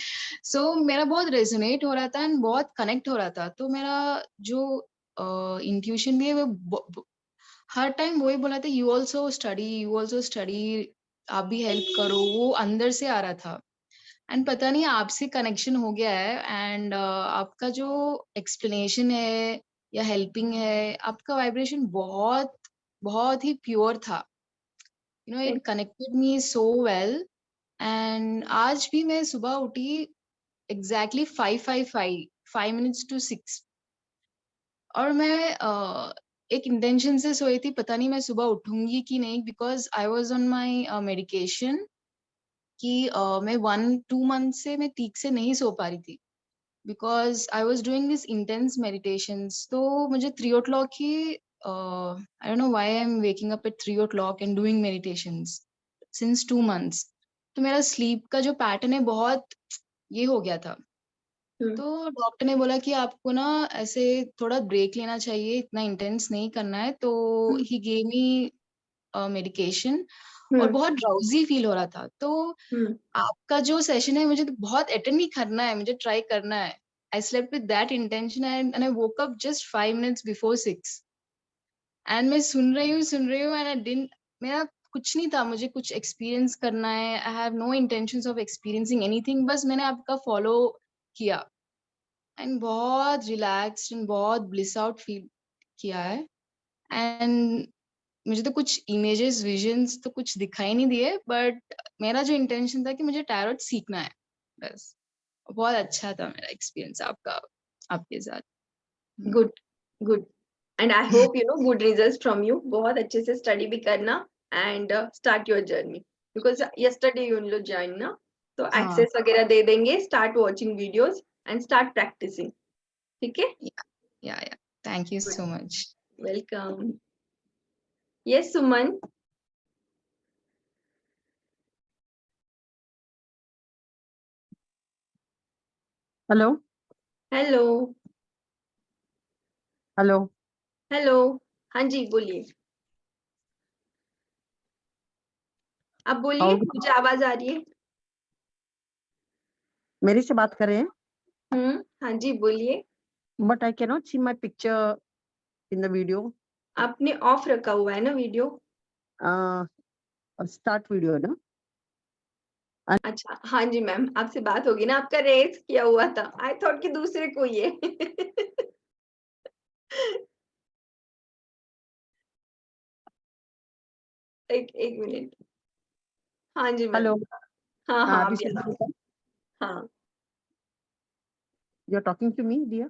सो मेरा बहुत रेजोनेट हो रहा था एंड बहुत कनेक्ट हो रहा था तो मेरा जो इंट्यूशन भी है वो हर टाइम वही बोला था यू ऑल्सो स्टडी आप भी हेल्प करो वो अंदर से आ रहा था एंड पता नहीं आपसे कनेक्शन हो गया है एंड आपका जो एक्सप्लेनेशन है या हेल्पिंग है आपका वाइब्रेशन बहुत बहुत ही प्योर था you know it connected me so well and आज भी मैं सुबह उठी एग्जैक्टली 5 minutes to 6 और मैं एक इंटेंशन से सोई थी पता नहीं मैं सुबह उठूंगी कि नहीं because I was on my medication कि मैं 1-2 मंथ से मैं ठीक से नहीं सो पा रही थी because I was doing this intense meditations तो मुझे 3 o'clock he I don't know why I am waking up at 3 o'clock and doing meditations since 2 months तो मेरा स्लीप का जो पैटर्न है बहुत ये हो गया था तो डॉक्टर ने बोला कि आपको ना ऐसे थोड़ा ब्रेक लेना चाहिए इतना इंटेंस नहीं करना है तो ही गेव मी मेडिकेशन और बहुत ड्राउजी फील हो रहा था तो आपका जो सेशन है मुझे तो बहुत अटेंड ही करना है मुझे ट्राई करना है I slept with that intention and I woke up just 5 minutes before 6 and मैं सुन रही हूँ एंड आई डिडंट मेरा कुछ नहीं था मुझे कुछ एक्सपीरियंस करना है I have no intentions of experiencing anything बस मैंने आपका फॉलो किया एंड बहुत रिलैक्स्ड एंड बहुत ब्लिस आउट फील किया है एंड मुझे तो कुछ इमेजेस विजन्स तो कुछ दिखाई नहीं दिए बट मेरा जो इंटेंशन था कि मुझे टैरोट सीखना है बस बहुत अच्छा था मेरा एक्सपीरियंस आपके साथ good good and I hope you know good results from you. बहुत अच्छे से स्टडी भी करना and start your journey because yesterday you लोग ज्वाइन ना तो एक्सेस वगैरह दे देंगे। Start watching videos and start practising. ठीक है? या thank you so much welcome. Yes Suman. Hello hello hello hello हाँ जी बोलिए। आप बोलिए, मुझे आवाज आ रही है। मेरे से बात कर रहे हैं हाँ जी बोलिए। But I can not see my picture in the video. आपने ऑफ रखा हुआ है ना वीडियो? स्टार्ट वीडियो ना। अच्छा हाँ जी मैम, आपसे बात होगी ना, आपका रेस किया हुआ था। आई थॉट कि दूसरे कोई है। एक मिनट। हाँ जी मैम। हेलो हाँ हाँ दिस अभी इज हाँ you are talking to me dear.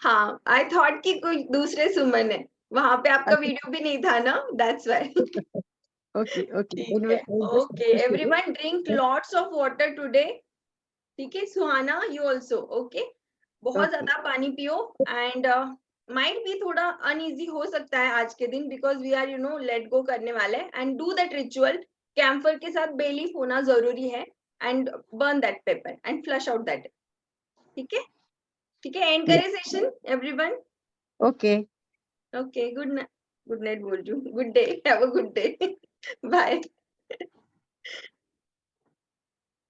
हाँ आई थॉट कि कोई दूसरे सुमन है। वहां पे आपका वीडियो भी नहीं था ना, दैट्स व्हाई। ओके ओके ठीक है। Okay everyone drink lots of water today. ठीक है सुहाना, यू ऑल्सो ओके। बहुत ज्यादा पानी पियो एंड माइंड भी थोड़ा अनईजी हो सकता है आज के दिन because we are you know let go करने वाले and do that ritual. Camphor के साथ बे लीफ होना जरूरी है and burn that paper and flush out that. ठीक है? ठीक है, एंड करें session everyone. Okay okay good night बोल रही हूँ। Good day, have a good day. Bye.